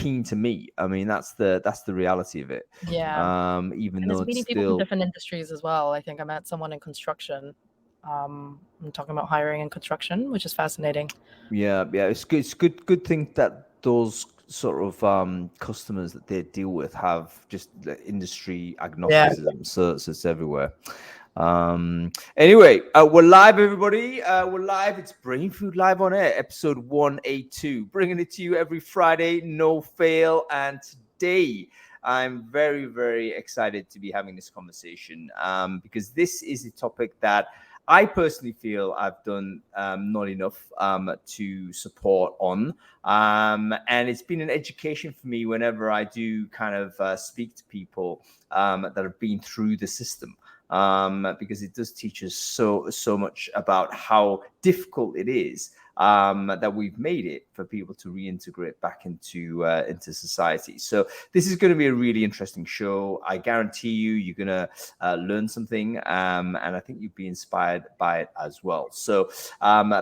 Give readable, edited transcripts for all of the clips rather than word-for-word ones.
keen to meet. I mean, that's the reality of it. Yeah. Even and though it's meeting it's people still from different industries as well. I think I met someone in construction. I'm talking about hiring in construction, which is fascinating. yeah, it's good. It's good thing that those sort of customers that they deal with have just the industry Yeah. agnosticism, so it's everywhere. Anyway, we're live, everybody. We're live. It's Brainfood Live on Air, episode 182, bringing it to you every Friday, no fail. And today, I'm very, very excited to be having this conversation because this is a topic that I personally feel I've done not enough to support on. And it's been an education for me whenever I do kind of speak to people that have been through the system. Because it does teach us so much about how difficult it is that we've made it for people to reintegrate back into society. So this is going to be a really interesting show. I guarantee you're going to learn something, and I think you'll be inspired by it as well. So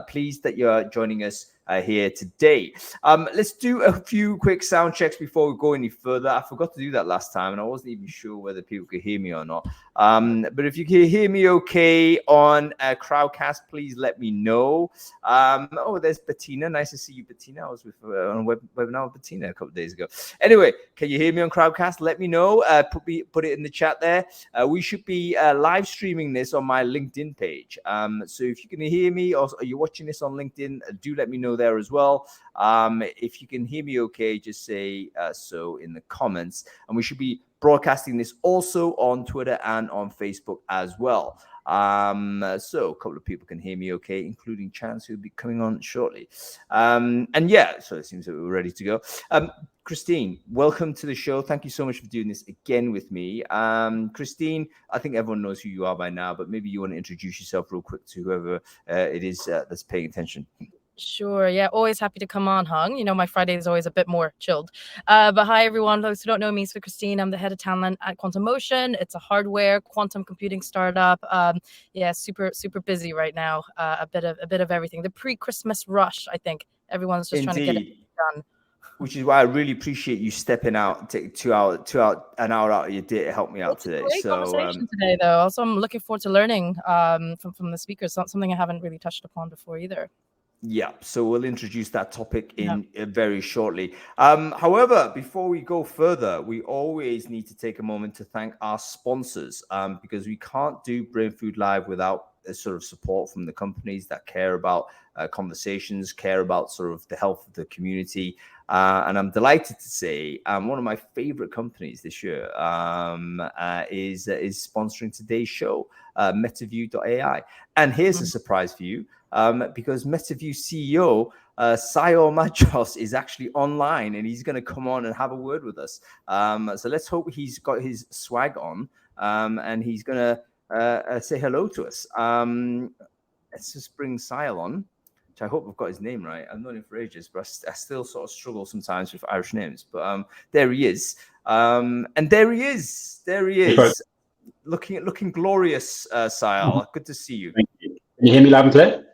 pleased that you're joining us here today. Let's do a few quick sound checks before we go any further. I forgot to do that last time, and I wasn't even sure whether people could hear me or not. But if you can hear me okay on Crowdcast, please let me know. Oh, there's Bettina. Nice to see you, Bettina. I was with on a webinar with Bettina a couple of days ago. Anyway, can you hear me on Crowdcast? Let me know. Put it in the chat there. We should be live streaming this on my LinkedIn page. So if you can hear me or you're watching this on LinkedIn, do let me know there as well. If you can hear me okay, just say so in the comments. And we should be broadcasting this also on Twitter and on Facebook as well. So a couple of people can hear me okay, including Chance, who'll be coming on shortly. And yeah, so it seems that we're ready to go. Christine, welcome to the show. Thank you so much for doing this again with me. Christine, I think everyone knows who you are by now, but maybe you want to introduce yourself real quick to whoever it is that's paying attention. Sure. Yeah. Always happy to come on, Hung. You know, my Friday is always a bit more chilled. But hi, everyone. Those who don't know me, so Christine, I'm the head of talent at Quantum Motion. It's a hardware quantum computing startup. Yeah, super busy right now. A bit of everything. The pre-Christmas rush, I think. Everyone's just trying to get it done. Which is why I really appreciate you stepping out, take an hour out of your day to help me out today. Great conversation today, though. Also, I'm looking forward to learning from the speakers. Something I haven't really touched upon before either. Yeah, so we'll introduce that topic in very shortly. However, before we go further, we always need to take a moment to thank our sponsors because we can't do Brainfood Live without a sort of support from the companies that care about conversations, care about sort of the health of the community. And I'm delighted to say one of my favorite companies this year is sponsoring today's show, Metaview.ai. And here's a surprise for you. Because Metaview CEO Sayo Majos is actually online and he's going to come on and have a word with us. So let's hope he's got his swag on and he's going to say hello to us. Let's just bring Sayo on, which I hope I've got his name right. I've known him for ages, but I still sort of struggle sometimes with Irish names. But there he is. And there he is. There he is. Looking glorious, Sayo. Good to see you. Thank you. Can you hear me loud and clear?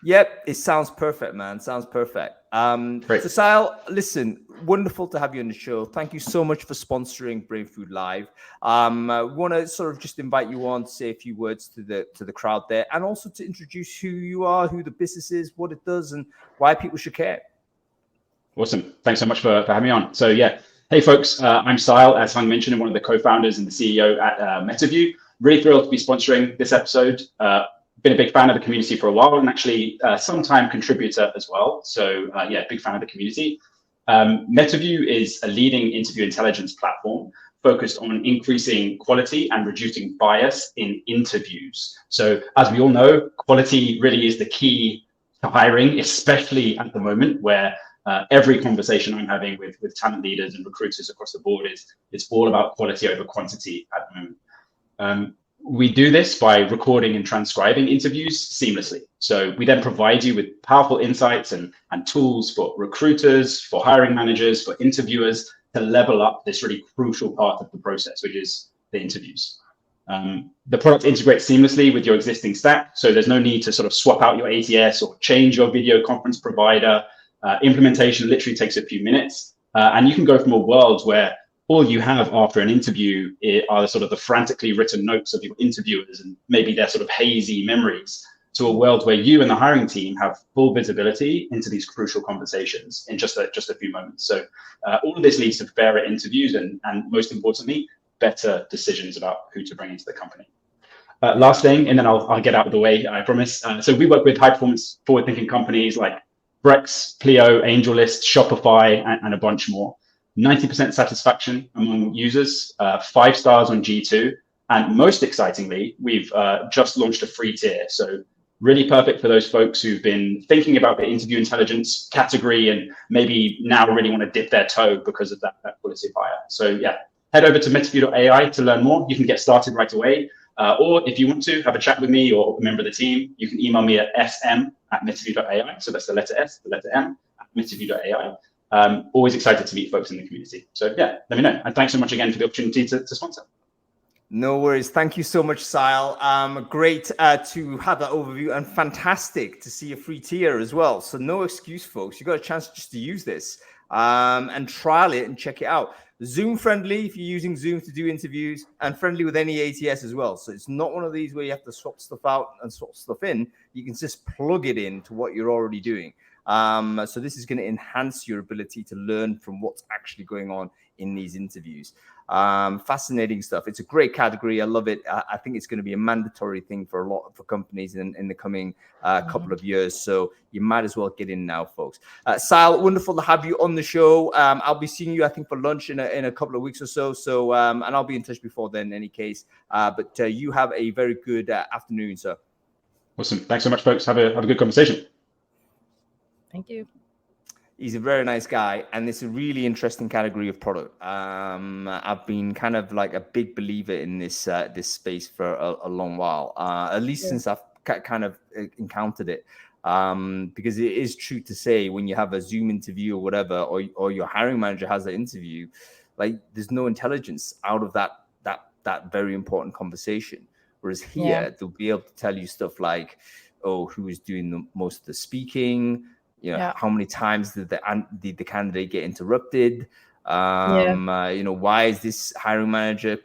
Yep, it sounds perfect, man. Sounds perfect. Great. So, Sile, listen, wonderful to have you on the show. Thank you so much for sponsoring Brainfood Live. We want to sort of just invite you on to say a few words to the crowd there, and also to introduce who you are, who the business is, what it does, and why people should care. Awesome. Thanks so much for having me on. So, yeah. Hey, folks. I'm Sile, as Hung mentioned, I'm one of the co-founders and the CEO at Metaview. Really thrilled to be sponsoring this episode. Been a big fan of the community for a while and actually sometime contributor as well. So yeah, big fan of the community. Metaview is a leading interview intelligence platform focused on increasing quality and reducing bias in interviews. So as we all know, quality really is the key to hiring, especially at the moment where every conversation I'm having with talent leaders and recruiters across the board it's all about quality over quantity at the moment. We do this by recording and transcribing interviews seamlessly. So we then provide you with powerful insights and tools for recruiters, for hiring managers, for interviewers to level up this really crucial part of the process, which is the interviews. The product integrates seamlessly with your existing stack. So there's no need to sort of swap out your ATS or change your video conference provider. Implementation literally takes a few minutes. And you can go from a world where all you have after an interview are sort of the frantically written notes of your interviewers and maybe their sort of hazy memories, to a world where you and the hiring team have full visibility into these crucial conversations in just a few moments. So all of this leads to fairer interviews and most importantly, better decisions about who to bring into the company. Last thing, and then I'll get out of the way, I promise. So we work with high performance, forward thinking companies like Brex, Pleo, AngelList, Shopify, and a bunch more. 90% satisfaction among users, 5 stars on G2. And most excitingly, we've just launched a free tier. So really perfect for those folks who've been thinking about the interview intelligence category and maybe now really want to dip their toe because of that quality of hire. So yeah, head over to metaview.ai to learn more. You can get started right away. Or if you want to have a chat with me or a member of the team, you can email me at sm@metaview.ai. So that's the letter S, the letter M, @metaview.ai. Always excited to meet folks in the community. So yeah, let me know. And thanks so much again for the opportunity to sponsor. No worries. Thank you so much, Sile. Great to have that overview and fantastic to see a free tier as well. So no excuse, folks. You got a chance just to use this and trial it and check it out. Zoom friendly if you're using Zoom to do interviews, and friendly with any ATS as well. So it's not one of these where you have to swap stuff out and swap stuff in. You can just plug it into what you're already doing. So this is going to enhance your ability to learn from what's actually going on in these interviews. Fascinating stuff. It's a great category. I love it. I think it's going to be a mandatory thing for a lot of companies in the coming couple of years. So you might as well get in now, folks. Sile, wonderful to have you on the show. I'll be seeing you, I think, for lunch in a couple of weeks or so. So and I'll be in touch before then in any case. But you have a very good afternoon, sir. Awesome. Thanks so much, folks. Have a good conversation. Thank you. He's a very nice guy, and it's a really interesting category of product. I've been kind of like a big believer in this space for a long while, at least since I've kind of encountered it. Because it is true to say when you have a Zoom interview or whatever, or your hiring manager has an interview, like there's no intelligence out of that very important conversation. Whereas here, they'll be able to tell you stuff like, oh, who is doing most of the speaking. How many times did the candidate get interrupted? Why is this hiring manager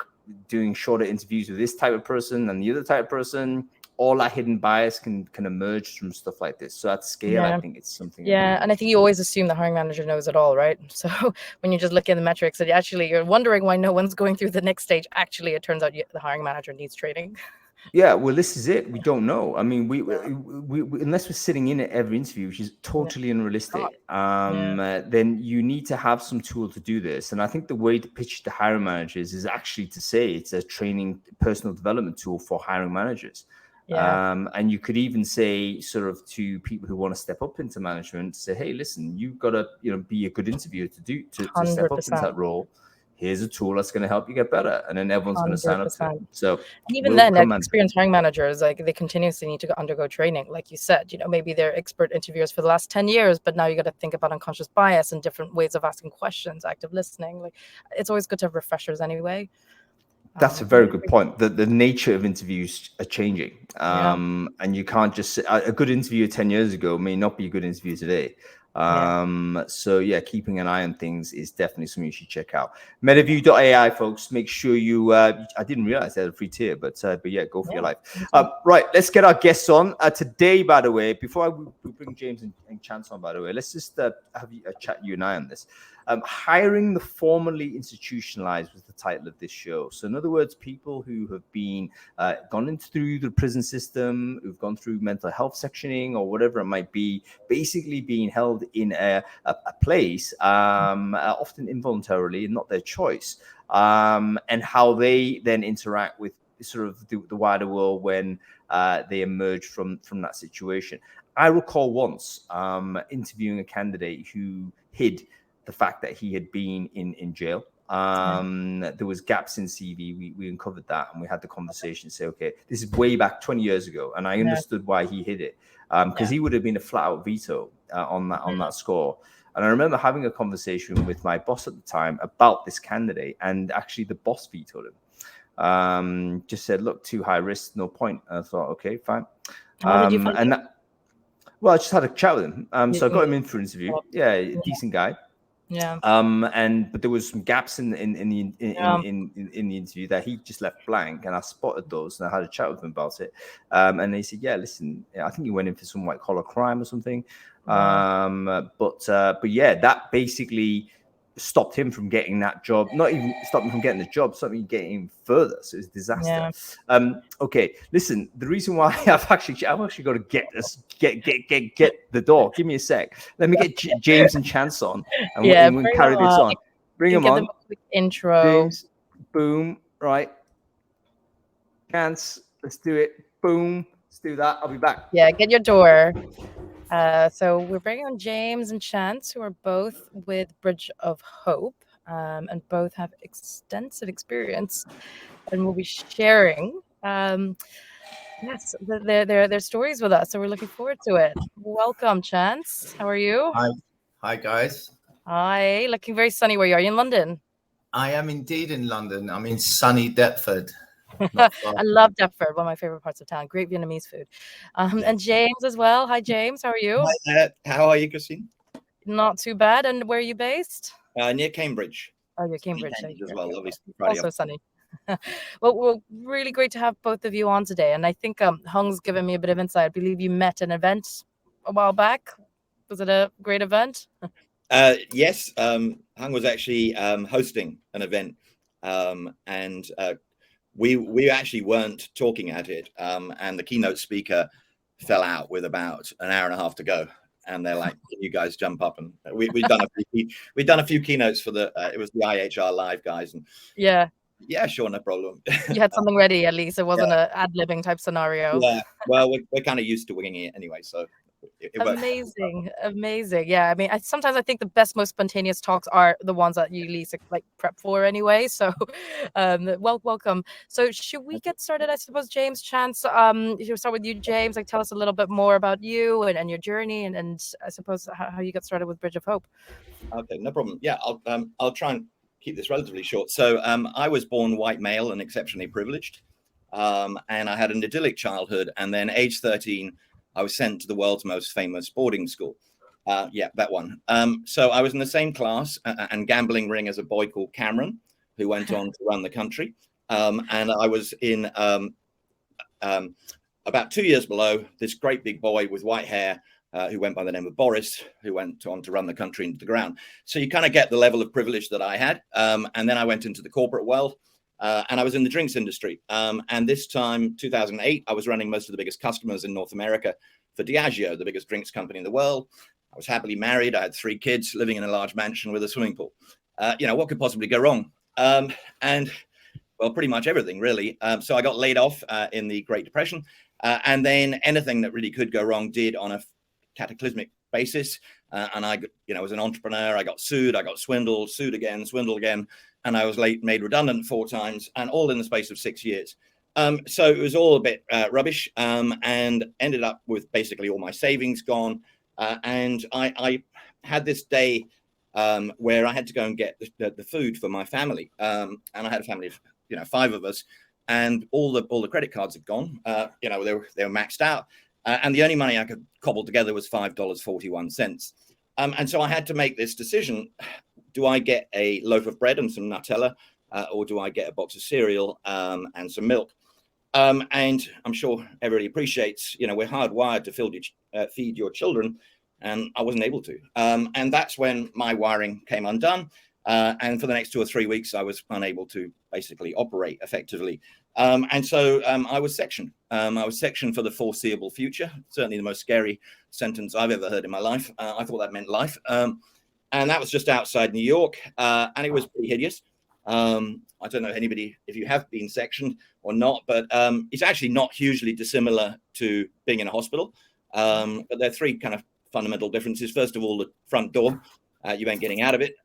doing shorter interviews with this type of person than the other type of person? All that hidden bias can emerge from stuff like this. So at scale, I think it's something. Yeah, and I think you always assume the hiring manager knows it all, right? So when you just look at the metrics, and actually you're wondering why no one's going through the next stage. Actually, it turns out the hiring manager needs training. Yeah, well, this is it. We don't know. I mean, we unless we're sitting in at every interview, which is totally unrealistic, then you need to have some tool to do this. And I think the way to pitch to hiring managers is actually to say it's a training, personal development tool for hiring managers. And you could even say sort of to people who want to step up into management, say, hey, listen, you've got to be a good interviewer to step up into that role. Here's a tool that's going to help you get better, and then everyone's going to sign up to it. So and even then, experienced hiring managers, like they continuously need to undergo training. Like you said, maybe they're expert interviewers for the last 10 years, but now you got to think about unconscious bias and different ways of asking questions, active listening. Like it's always good to have refreshers anyway. That's a very good point. The nature of interviews are changing, and you can't just a good interview 10 years ago may not be a good interview today. So keeping an eye on things is definitely something you should check out. Metaview.ai, folks. Make sure you I didn't realize they had a free tier, but yeah, go for your life. Right, let's get our guests on today. By the way, before we bring James and Chance on, by the way, let's just have a chat, you and I, on this. Hiring the formerly institutionalized was the title of this show. So in other words, people who have been gone through the prison system, who've gone through mental health sectioning or whatever it might be, basically being held in a place, often involuntarily and not their choice, and how they then interact with sort of the wider world when they emerge from that situation. I recall once interviewing a candidate who hid the fact that he had been in jail. There was gaps in CV. We uncovered that, and we had the conversation. Say, okay, this is way back 20 years ago, and I understood why he hid it, because he would have been a flat-out veto on that score. And I remember having a conversation with my boss at the time about this candidate, and actually the boss vetoed him. Just said, look, too high risk, no point. And I thought, okay, fine. How did you find him? Well, I just had a chat with him. So I got him in for an interview. Yeah, decent guy. Yeah. But there was some gaps in the interview that he just left blank, and I spotted those, and I had a chat with him about it. And they said, "Yeah, listen, I think he went in for some white collar crime or something." But yeah, that basically stopped him from getting that job. Not even stopped him from getting the job, stopped him getting further. So it's a disaster. Yeah. Okay, listen. The reason why I've actually got to get the door. Give me a sec. Let me get James and Chance on, and we can carry this on. Bring them on. A quick intro. James, boom, right. Chance, let's do it. Boom, let's do that. I'll be back. Yeah, get your door. So we're bringing on James and Chance, who are both with Bridge of Hope, and both have extensive experience, and we'll be sharing their stories with us. So we're looking forward to it. Welcome, Chance. How are you? Hi guys. Hi. Looking very sunny. Where you are? You in London? I am indeed in London. I'm in sunny Deptford. I love Deptford, one of my favorite parts of town. Great Vietnamese food. And James as well. Hi, James. How are you? Hi, how are you, Christine? Not too bad. And where are you based? Near Cambridge. Oh, you're Cambridge. As well. Obviously, also sunny. Well, really great to have both of you on today. And I think Hung's given me a bit of insight. I believe you met at an event a while back. Was it a great event? Yes. Hung was actually hosting an event. And we actually weren't talking at it. And the keynote speaker fell out with about an hour and a half to go. And they're like, "Can you guys jump up?" And we've done a few keynotes for it was the IHR Live guys. And yeah, sure, no problem. You had something ready at least. It wasn't an ad-libbing type scenario. Yeah, well, we're kind of used to winging it anyway, so. Amazing. Yeah, I mean, sometimes I think the best, most spontaneous talks are the ones that you least like prep for anyway. So, welcome. So, should we get started? I suppose, James, Chance. We'll start with you, James. Like, tell us a little bit more about you and your journey, and I suppose how you got started with Bridge of Hope. Okay, no problem. Yeah, I'll try and keep this relatively short. So, I was born white male and exceptionally privileged, and I had an idyllic childhood, and then age 13. I was sent to the world's most famous boarding school. That one. So I was in the same class and gambling ring as a boy called Cameron, who went on to run the country. And I was in about 2 years below this great big boy with white hair who went by the name of Boris, who went on to run the country into the ground. So you kind of get the level of privilege that I had. And then I went into the corporate world. And I was in the drinks industry. And this time, 2008, I was running most of the biggest customers in North America for Diageo, the biggest drinks company in the world. I was happily married. I had 3 kids living in a large mansion with a swimming pool. What could possibly go wrong? And well, pretty much everything, really. So I got laid off in the Great Depression. And then anything that really could go wrong did on a cataclysmic basis. And I was an entrepreneur. I got sued. I got swindled, sued again, swindled again. And I was made redundant 4 times, and all in the space of 6 years. So it was all a bit rubbish, and ended up with basically all my savings gone. And I had this day where I had to go and get the food for my family. And I had a family of 5 of us, and all the credit cards had gone. They were maxed out, and the only money I could cobble together was $5.41. And so I had to make this decision. Do I get a loaf of bread and some Nutella, or do I get a box of cereal and some milk? And I'm sure everybody appreciates, we're hardwired to feed your children, and I wasn't able to. And that's when my wiring came undone. And for the next 2 or 3 weeks, I was unable to basically operate effectively. And so I was sectioned. I was sectioned for the foreseeable future. Certainly the most scary sentence I've ever heard in my life. I thought that meant life. And that was just outside New York. And it was pretty hideous. I don't know anybody, if you have been sectioned or not, but it's actually not hugely dissimilar to being in a hospital. But there are 3 kind of fundamental differences. First of all, the front door, you ain't getting out of it.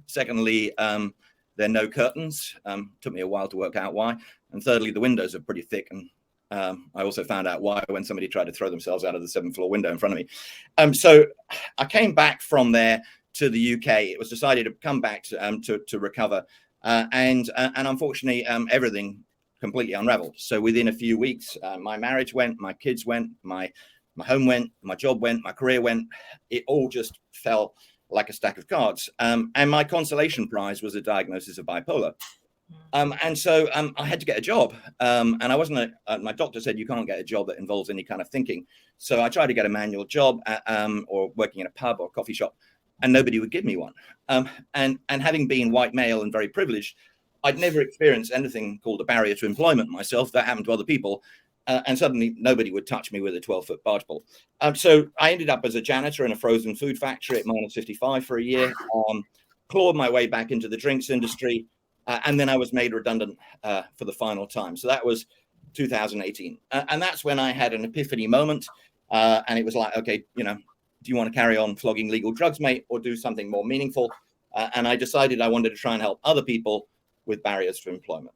Secondly, there are no curtains. Took me a while to work out why. And thirdly, the windows are pretty thick. And I also found out why when somebody tried to throw themselves out of the 7th floor window in front of me. So I came back from there to the UK. It was decided to come back to recover. And unfortunately, everything completely unraveled. So within a few weeks, my marriage went, my kids went, my home went, my job went, my career went. It all just fell like a stack of cards. And my consolation prize was a diagnosis of bipolar. And so I had to get a job. And I wasn't, my doctor said, you can't get a job that involves any kind of thinking. So I tried to get a manual job or working in a pub or coffee shop, and nobody would give me one. And having been white male and very privileged, I'd never experienced anything called a barrier to employment myself. That happened to other people. And suddenly nobody would touch me with a 12-foot barge pole. So I ended up as a janitor in a frozen food factory at -55 for a year, clawed my way back into the drinks industry. And then I was made redundant for the final time. So that was 2018. And that's when I had an epiphany moment. And it was like, okay, you know, do you want to carry on flogging legal drugs, mate, or do something more meaningful? And I decided I wanted to try and help other people with barriers to employment.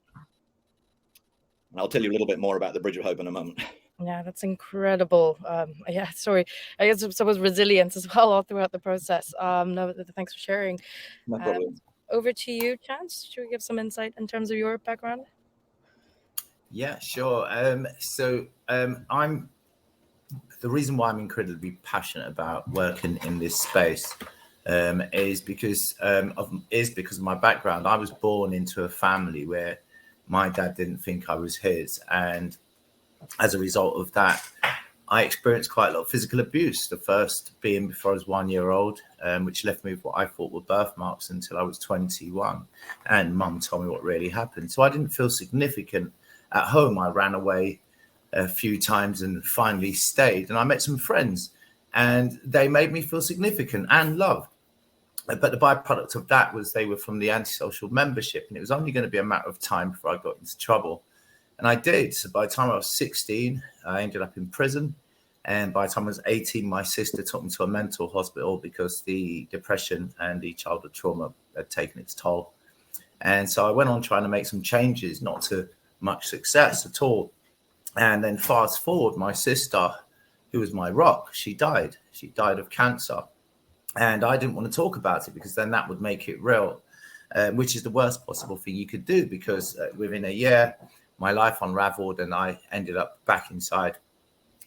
And I'll tell you a little bit more about the Bridge of Hope in a moment. Yeah, that's incredible. Yeah, sorry. I guess it was resilience as well all throughout the process. No, thanks for sharing. No problem. Over to you, Chance. Should we give some insight in terms of your background? Yeah, sure. I'm the reason why I'm incredibly passionate about working in this space is because of my background. I was born into a family where my dad didn't think I was his, and as a result of that, I experienced quite a lot of physical abuse. The first being before I was 1 year old, which left me with what I thought were birthmarks until I was 21. And mum told me what really happened. So I didn't feel significant at home. I ran away a few times and finally stayed. And I met some friends and they made me feel significant and loved. But the byproduct of that was they were from the antisocial membership. And it was only going to be a matter of time before I got into trouble. And I did. So by the time I was 16, I ended up in prison. And by the time I was 18, my sister took me to a mental hospital because the depression and the childhood trauma had taken its toll. And so I went on trying to make some changes, not to much success at all. And then fast forward, my sister, who was my rock, she died. She died of cancer. And I didn't want to talk about it because then that would make it real, which is the worst possible thing you could do, because within a year, my life unraveled and I ended up back inside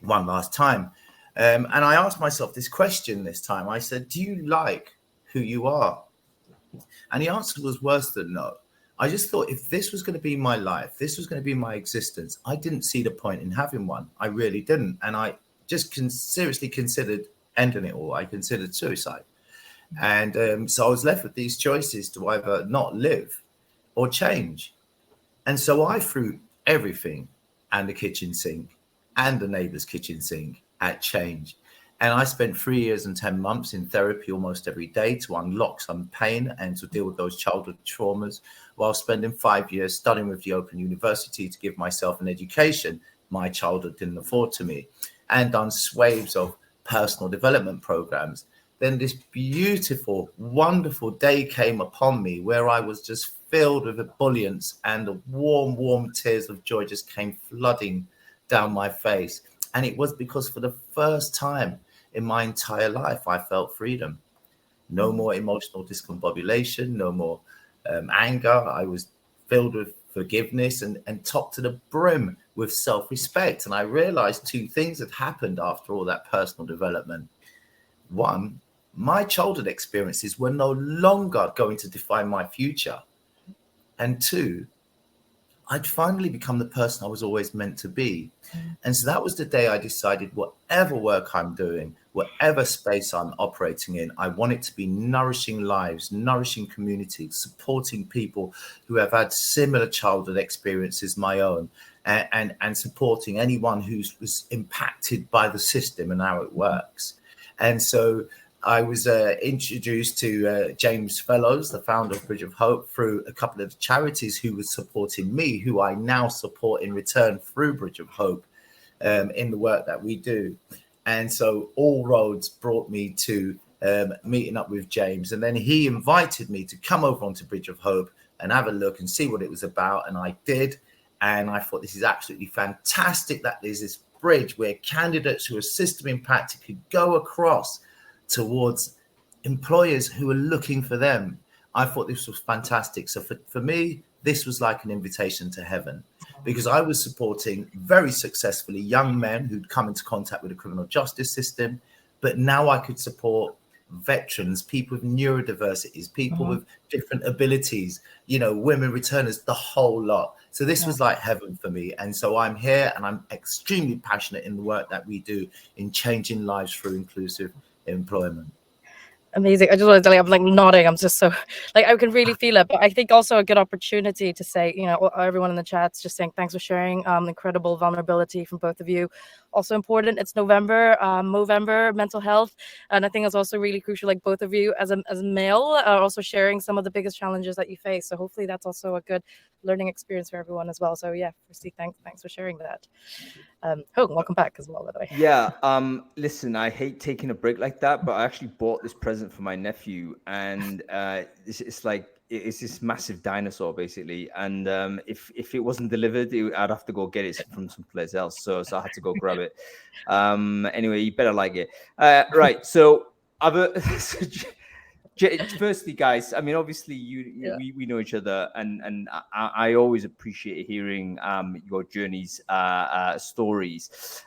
one last time. And I asked myself this question this time. I said, do you like who you are? And the answer was worse than no. I just thought, if this was going to be my life, this was going to be my existence, I didn't see the point in having one. I really didn't. And I just seriously considered ending it all. I considered suicide. And so I was left with these choices to either not live or change. And so I threw everything and the kitchen sink and the neighbor's kitchen sink at change. And I spent 3 years and 10 months in therapy almost every day to unlock some pain and to deal with those childhood traumas, while spending 5 years studying with the Open University to give myself an education my childhood didn't afford to me, and done swathes of personal development programs. Then this beautiful, wonderful day came upon me where I was just filled with ebullience, and the warm, warm tears of joy just came flooding down my face. And it was because for the first time in my entire life, I felt freedom. No more emotional discombobulation, no more anger. I was filled with forgiveness and topped to the brim with self-respect. And I realized two things had happened after all that personal development. One, my childhood experiences were no longer going to define my future. And two, I'd finally become the person I was always meant to be. And so that was the day I decided, whatever work I'm doing, whatever space I'm operating in, I want it to be nourishing lives, nourishing communities, supporting people who have had similar childhood experiences my own, and supporting anyone who's impacted by the system and how it works. And so I was introduced to James Fellows, the founder of Bridge of Hope, through a couple of charities who was supporting me, who I now support in return through Bridge of Hope in the work that we do. And so all roads brought me to meeting up with James. And then he invited me to come over onto Bridge of Hope and have a look and see what it was about. And I did. And I thought, this is absolutely fantastic that there's this bridge where candidates who are system impacted could go across towards employers who are looking for them. I thought this was fantastic. So for me, this was like an invitation to heaven, because I was supporting very successfully young men who'd come into contact with the criminal justice system, but now I could support veterans, people with neurodiversities, people with different abilities, women returners, the whole lot. So this was like heaven for me. And so I'm here, and I'm extremely passionate in the work that we do in changing lives through inclusive employment. Amazing. I just want to tell you, I'm like nodding. I'm just so like, I can really feel it. But I think also a good opportunity to say, everyone in the chat's just saying thanks for sharing. Incredible vulnerability from both of you. Also important. It's Movember, mental health, and I think it's also really crucial. Like both of you, as a male, are also sharing some of the biggest challenges that you face. So hopefully that's also a good learning experience for everyone as well. So yeah, firstly, thanks for sharing that. Welcome back as well, by the way. Yeah. Listen, I hate taking a break like that, but I actually bought this present for my nephew, and it's this massive dinosaur basically. And if it wasn't delivered, I'd have to go get it from someplace else. So I had to go grab it. Anyway, you better like it. Right. So firstly, guys, I mean, obviously we know each other, and I always appreciate hearing your journeys, stories.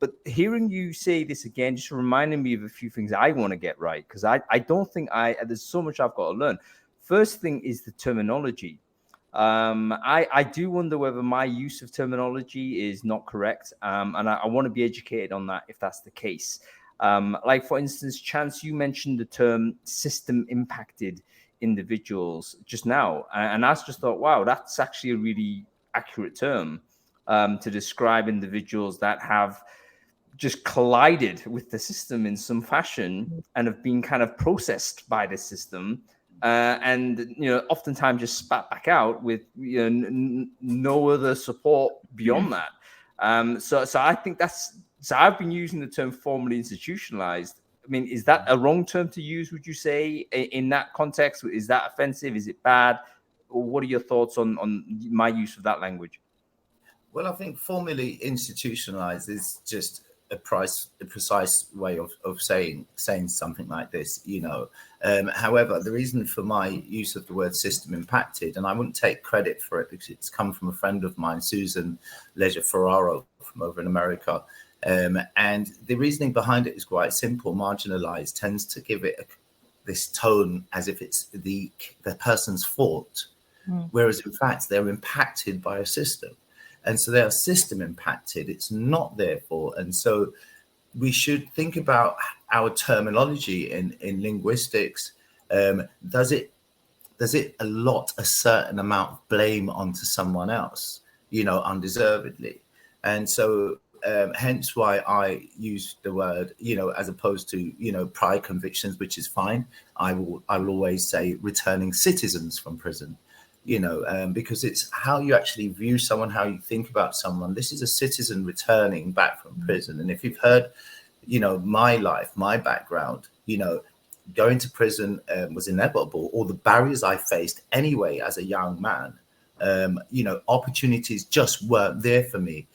But hearing you say this again just reminded me of a few things I want to get right, because I don't think there's so much I've got to learn. First thing is the terminology. I do wonder whether my use of terminology is not correct, and I want to be educated on that if that's the case. Like, for instance, Chance, you mentioned the term system impacted individuals just now. And I just thought, wow, that's actually a really accurate term to describe individuals that have just collided with the system in some fashion and have been kind of processed by the system. And oftentimes just spat back out with no other support beyond that. So I think so I've been using the term formally institutionalized. I mean, is that a wrong term to use, would you say, in that context? Is that offensive? Is it bad? Or what are your thoughts on my use of that language? Well, I think formally institutionalized is just a precise way of saying something like this, However, the reason for my use of the word system impacted, and I wouldn't take credit for it because it's come from a friend of mine, Susan Leisure Ferraro, from over in America. And the reasoning behind it is quite simple. Marginalized tends to give it this tone as if it's the person's fault, whereas in fact they're impacted by a system. And so they are system impacted. It's not their fault. And so we should think about our terminology in linguistics. Does it allot a certain amount of blame onto someone else, undeservedly? And so hence why I use the word, as opposed to, prior convictions, which is fine. I will always say returning citizens from prison, because it's how you actually view someone, how you think about someone. This is a citizen returning back from prison. And if you've heard, my life, my background, going to prison was inevitable. All the barriers I faced anyway as a young man, opportunities just weren't there for me.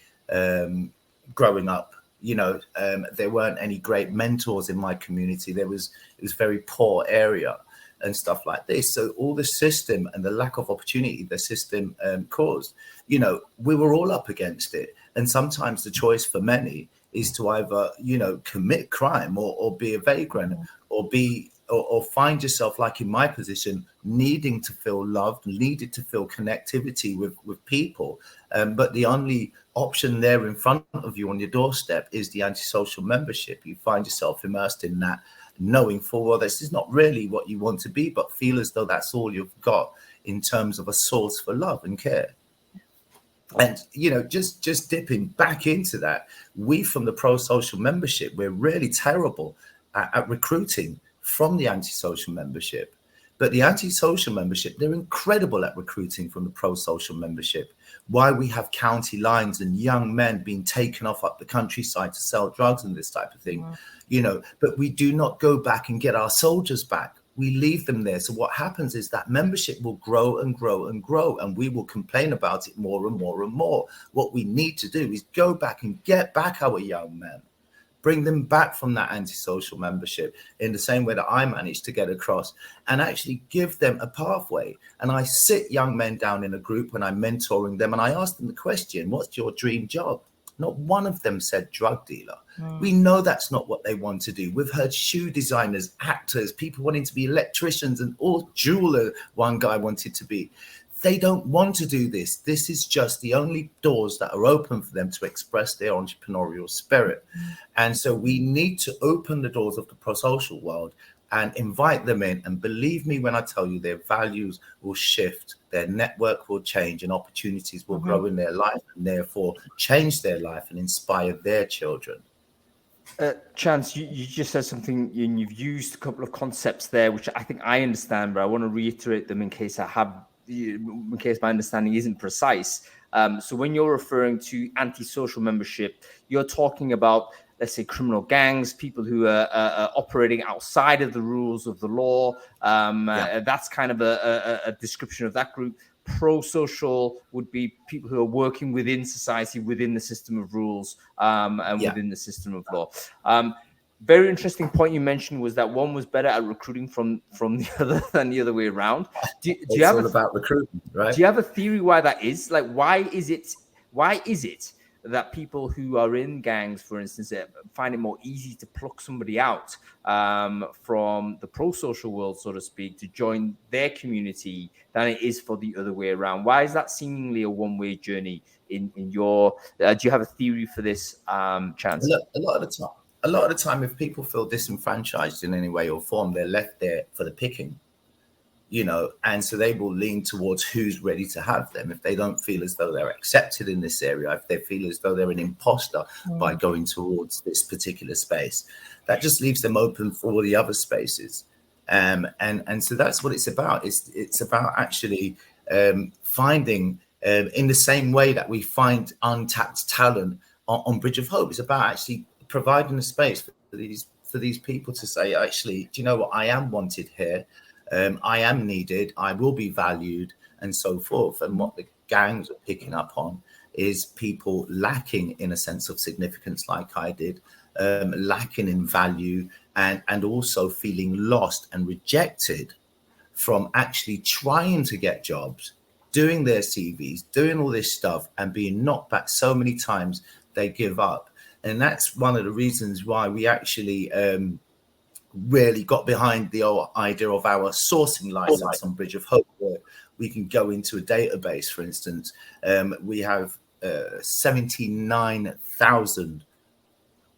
Growing up, there weren't any great mentors in my community. It was a very poor area and stuff like this. So all the system and the lack of opportunity the system caused, we were all up against it. And sometimes the choice for many is to either, commit crime or be a vagrant or find yourself, like in my position, needing to feel loved, needed to feel connectivity with people. But the only option there in front of you on your doorstep is the antisocial membership. You find yourself immersed in that, knowing full well this is not really what you want to be, but feel as though that's all you've got in terms of a source for love and care. And, just dipping back into that, we from the pro-social membership, we're really terrible at recruiting from the antisocial membership. But the antisocial membership, they're incredible at recruiting from the pro-social membership. Why we have county lines and young men being taken off up the countryside to sell drugs and this type of thing, but we do not go back and get our soldiers back. We leave them there. So what happens is that membership will grow and grow and grow, and we will complain about it more and more and more. What we need to do is go back and get back our young men, bring them back from that antisocial membership in the same way that I managed to get across, and actually give them a pathway. And I sit young men down in a group when I'm mentoring them, and I ask them the question, what's your dream job? Not one of them said drug dealer. We know that's not what they want to do. We've heard shoe designers, actors, people wanting to be electricians and all jeweler. One guy wanted to be. They don't want to do this. This is just the only doors that are open for them to express their entrepreneurial spirit. And so we need to open the doors of the pro-social world and invite them in. And believe me when I tell you, their values will shift, their network will change, and opportunities will grow in their life, and therefore change their life and inspire their children. Chance, you just said something, and you've used a couple of concepts there, which I think I understand, but I want to reiterate them in case my understanding isn't precise. So when you're referring to antisocial membership, you're talking about, let's say, criminal gangs, people who are operating outside of the rules of the law. That's kind of a description of that group. Pro-social would be people who are working within society, within the system of rules, and within the system of law. Very interesting point you mentioned was that one was better at recruiting from the other than the other way around. Do you have all about recruitment, right? Do you have a theory why that is? Like, why is it that people who are in gangs, for instance, find it more easy to pluck somebody out from the pro-social world, so to speak, to join their community than it is for the other way around? Why is that seemingly a one-way journey in your? Do you have a theory for this, Chance? Look, a lot of the time, if people feel disenfranchised in any way or form, they're left there for the picking, and so they will lean towards who's ready to have them. If they don't feel as though they're accepted in this area, if they feel as though they're an imposter by going towards this particular space, that just leaves them open for all the other spaces. And so that's what it's about. It's about actually finding, in the same way that we find untapped talent on Bridge of Hope, it's about actually providing a space for these people to say, actually, do you know what? I am wanted here. I am needed. I will be valued, and so forth. And what the gangs are picking up on is people lacking in a sense of significance, like I did, lacking in value, and also feeling lost and rejected from actually trying to get jobs, doing their CVs, doing all this stuff, and being knocked back so many times they give up. And that's one of the reasons why we actually really got behind the old idea of our sourcing license on Bridge of Hope, where we can go into a database, for instance. We have 79,000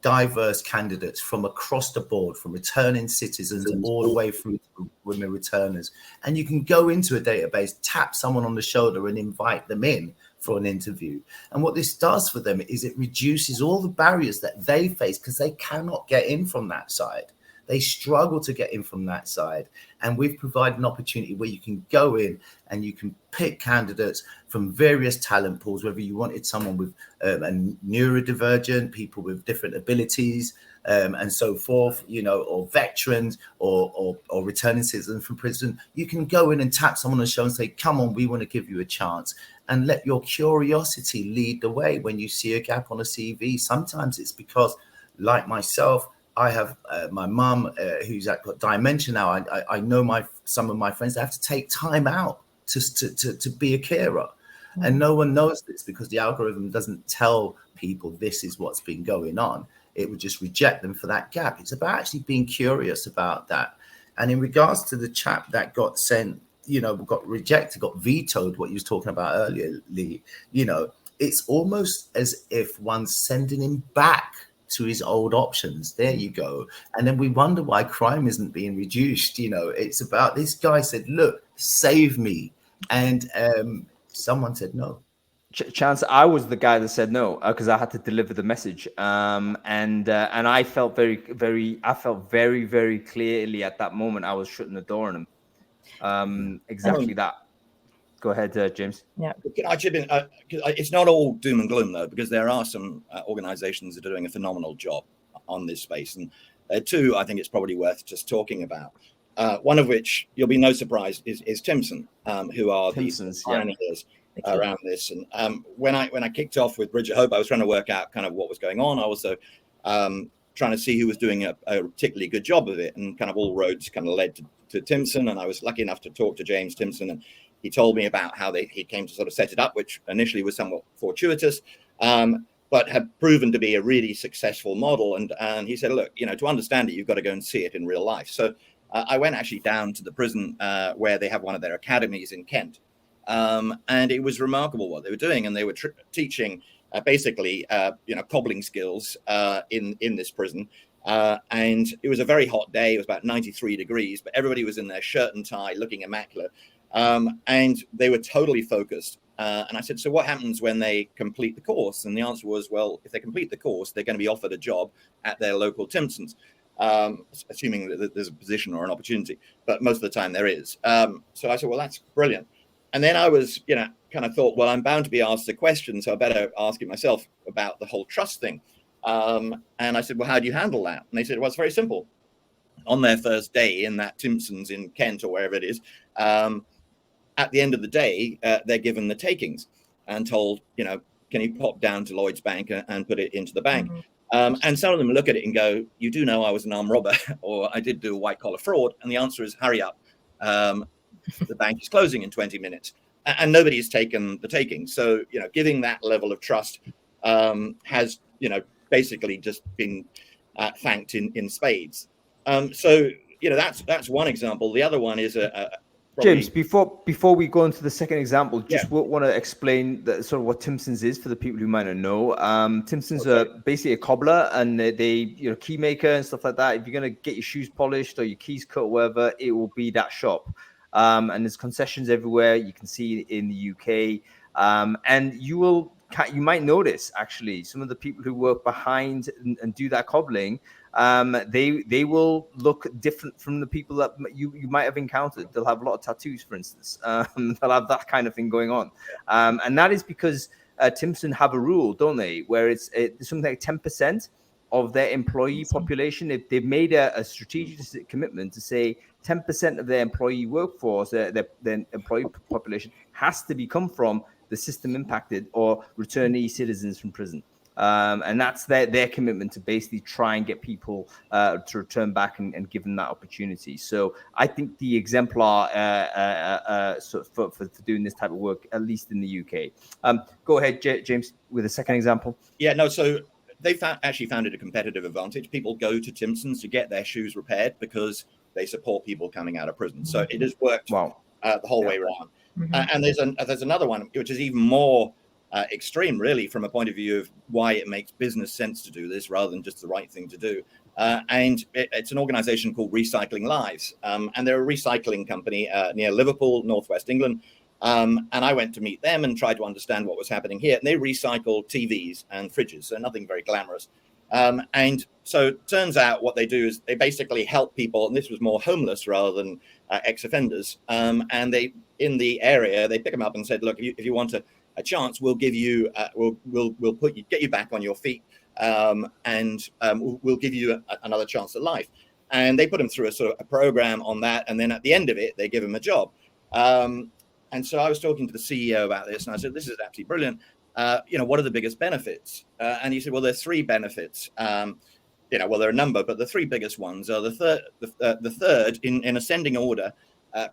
diverse candidates from across the board, from returning citizens all the way through to women returners. And you can go into a database, tap someone on the shoulder and invite them in for an interview. And what this does for them is it reduces all the barriers that they face, because they cannot get in from that side. They struggle to get in from that side. And we've provided an opportunity where you can go in and you can pick candidates from various talent pools, whether you wanted someone with a neurodivergent, people with different abilities, and so forth, or veterans or returning citizens from prison. You can go in and tap someone on the show and say, come on, we want to give you a chance. And let your curiosity lead the way when you see a gap on a CV. Sometimes it's because, like myself, I have my mum who's got dementia now. I know some of my friends, they have to take time out to be a carer. And no one knows this because the algorithm doesn't tell people this is what's been going on. It would just reject them for that gap. It's about actually being curious about that. And in regards to the chap that got sent, got rejected, got vetoed, what you was talking about earlier, Lee, it's almost as if one's sending him back to his old options. There you go. And then we wonder why crime isn't being reduced. It's about, this guy said, look, save me. And someone said no. Chance, I was the guy that said no because I had to deliver the message. And I felt very, very clearly at that moment I was shutting the door on him. Exactly that. Go ahead, James. Yeah. Can I chip in? It's not all doom and gloom, though, because there are some organizations that are doing a phenomenal job on this space. And two, I think it's probably worth just talking about. One of which, you'll be no surprise, is Timson, who are the pioneers around this. And when I kicked off with Bridge of Hope, I was trying to work out kind of what was going on. I also trying to see who was doing a particularly good job of it. And kind of all roads kind of led to Timson. And I was lucky enough to talk to James Timson, and he told me about how he came to sort of set it up, which initially was somewhat fortuitous. but had proven to be a really successful model. And he said, look, to understand it, you've got to go and see it in real life. So I went actually down to the prison where they have one of their academies in Kent. And it was remarkable what they were doing. And they were teaching basically, cobbling skills in this prison. And it was a very hot day. It was about 93 degrees, but everybody was in their shirt and tie looking immaculate. And they were totally focused. And I said, so what happens when they complete the course? And the answer was, well, if they complete the course, they're going to be offered a job at their local Timpsons, assuming that there's a position or an opportunity. But most of the time there is. So I said, well, that's brilliant. And then I was, kind of thought, well, I'm bound to be asked a question, so I better ask it myself about the whole trust thing. And I said, well, how do you handle that? And they said, well, it's very simple. On their first day in that Timpsons in Kent or wherever it is, at the end of the day, they're given the takings and told, can you pop down to Lloyd's Bank and put it into the bank? And some of them look at it and go, you do know I was an armed robber, or I did do a white collar fraud. And the answer is, hurry up. The bank is closing in 20 minutes. And nobody's taken the takings. So, giving that level of trust has, basically just been thanked in spades. So, that's one example. The other one is James, before we go into the second example, just want to explain sort of what Timpsons is for the people who might not know. Timpsons are basically a cobbler, and they key maker and stuff like that. If you're going to get your shoes polished or your keys cut, or whatever, it will be that shop. And there's concessions everywhere. You can see in the UK, and you might notice actually some of the people who work behind and do that cobbling. They will look different from the people that you might have encountered. They'll have a lot of tattoos, for instance. They'll have that kind of thing going on. And that is because Timpson have a rule, don't they, where it's something like 10% of their employee population. They've made a strategic commitment to say 10% of their employee workforce, their employee population, has to come from the system impacted or returnee citizens from prison. And that's their commitment to basically try and get people to return back and give them that opportunity. So I think the exemplar for doing this type of work, at least in the UK. Go ahead, James, with a second example. Yeah, no, so they actually found it a competitive advantage. People go to Timpsons to get their shoes repaired because they support people coming out of prison. So it has worked the whole way around. And there's another one, which is even more extreme, really, from a point of view of why it makes business sense to do this rather than just the right thing to do. And it's an organization called Recycling Lives. And they're a recycling company near Liverpool, northwest England. And I went to meet them and tried to understand what was happening here. And they recycle TVs and fridges, so nothing very glamorous. And so it turns out what they do is they basically help people, and this was more homeless rather than ex-offenders. And they, in the area, they pick them up and said, look, if you want a chance, we'll give you, we'll get you back on your feet, and we'll give you another chance at life. And they put them through a sort of a program on that, and then at the end of it, they give them a job. And so I was talking to the CEO about this, and I said, this is absolutely brilliant. What are the biggest benefits? And he said, well, there's three benefits. Well, there are a number, but the three biggest ones are the third in ascending order.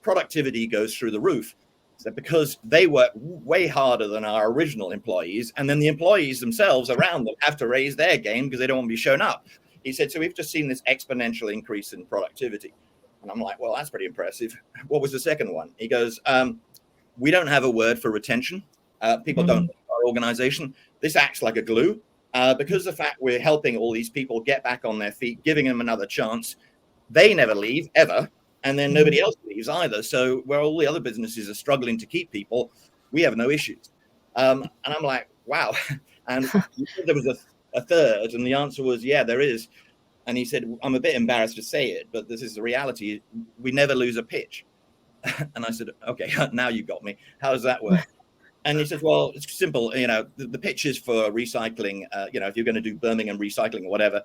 Productivity goes through the roof. So because they work way harder than our original employees, and then the employees themselves around them have to raise their game because they don't want to be shown up. He said, so we've just seen this exponential increase in productivity. And I'm like, well, that's pretty impressive. What was the second one? He goes, we don't have a word for retention. People don't like our organization. This acts like a glue because the fact we're helping all these people get back on their feet, giving them another chance. They never leave ever. And then nobody else leaves either. So where all the other businesses are struggling to keep people, we have no issues. And I'm like, wow. And there was a third, and the answer was, yeah, there is. And he said, I'm a bit embarrassed to say it, but this is the reality. We never lose a pitch. And I said, okay, now you got me. How does that work? And he said, well, it's simple. The pitch is for recycling. If you're going to do Birmingham recycling or whatever,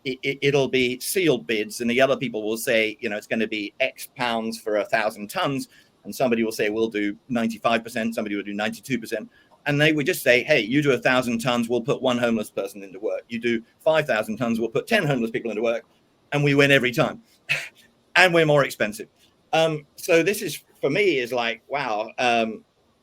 it'll be sealed bids, and the other people will say, it's going to be X pounds for 1,000 tons, and somebody will say we'll do 95%, somebody will do 92%, and they would just say, hey, you do 1,000 tons, we'll put one homeless person into work. You do 5,000 tons, we'll put 10 homeless people into work, and we win every time, and we're more expensive. So this is, for me, is like, wow.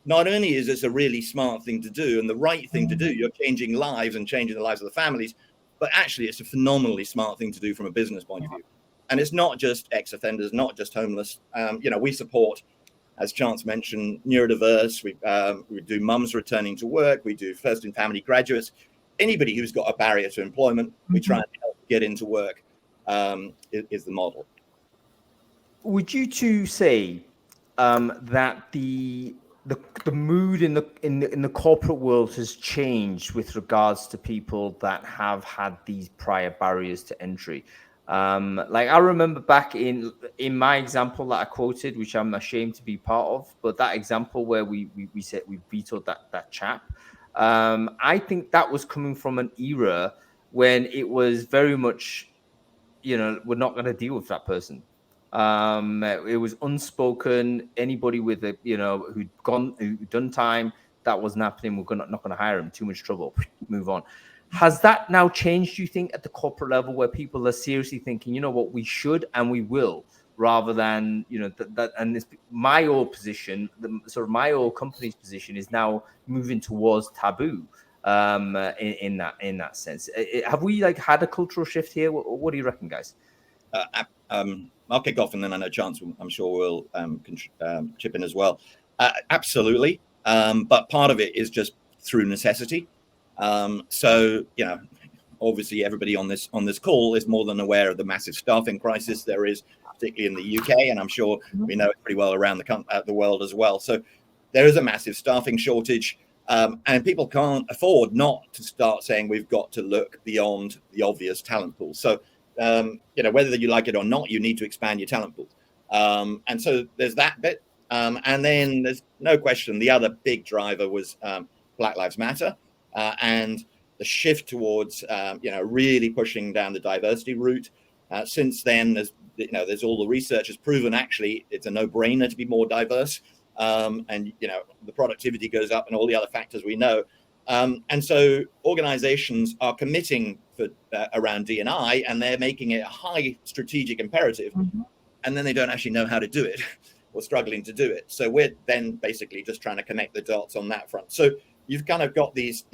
not only is this a really smart thing to do and the right thing to do, you're changing lives and changing the lives of the families, but actually it's a phenomenally smart thing to do from a business point of view. And it's not just ex-offenders, not just homeless. We support, as Chance mentioned, neurodiverse. We do mums returning to work. We do first in family graduates. Anybody who's got a barrier to employment, we try and help get into work, is the model. Would you two say that the mood in the corporate world has changed with regards to people that have had these prior barriers to entry? Like I remember back in my example that I quoted, which I'm ashamed to be part of, but that example where we said we vetoed that chap, I think that was coming from an era when it was very much, we're not going to deal with that person. It was unspoken. Anybody with who'd done time, that wasn't happening. We're not going to hire him. Too much trouble. Move on. Has that now changed, do you think, at the corporate level, where people are seriously thinking, you know what, we should and we will, rather than, that and this, my old position, my old company's position is now moving towards taboo in that sense. Have we had a cultural shift here? What do you reckon, guys? I'll kick off, and then I know Chance, I'm sure, will chip in as well. Absolutely. But part of it is just through necessity. Obviously everybody on this call is more than aware of the massive staffing crisis there is, particularly in the UK, and I'm sure we know it pretty well around the world as well. So there is a massive staffing shortage, and people can't afford not to start saying we've got to look beyond the obvious talent pool. So whether you like it or not, you need to expand your talent pool. And so there's that bit, and then there's no question the other big driver was Black Lives Matter. And the shift towards, really pushing down the diversity route. Since then, there's all the research has proven actually it's a no-brainer to be more diverse, and the productivity goes up and all the other factors we know. And so organizations are committing around D&I, and they're making it a high strategic imperative, and then they don't actually know how to do it or struggling to do it. So we're then basically just trying to connect the dots on that front. So you've kind of got these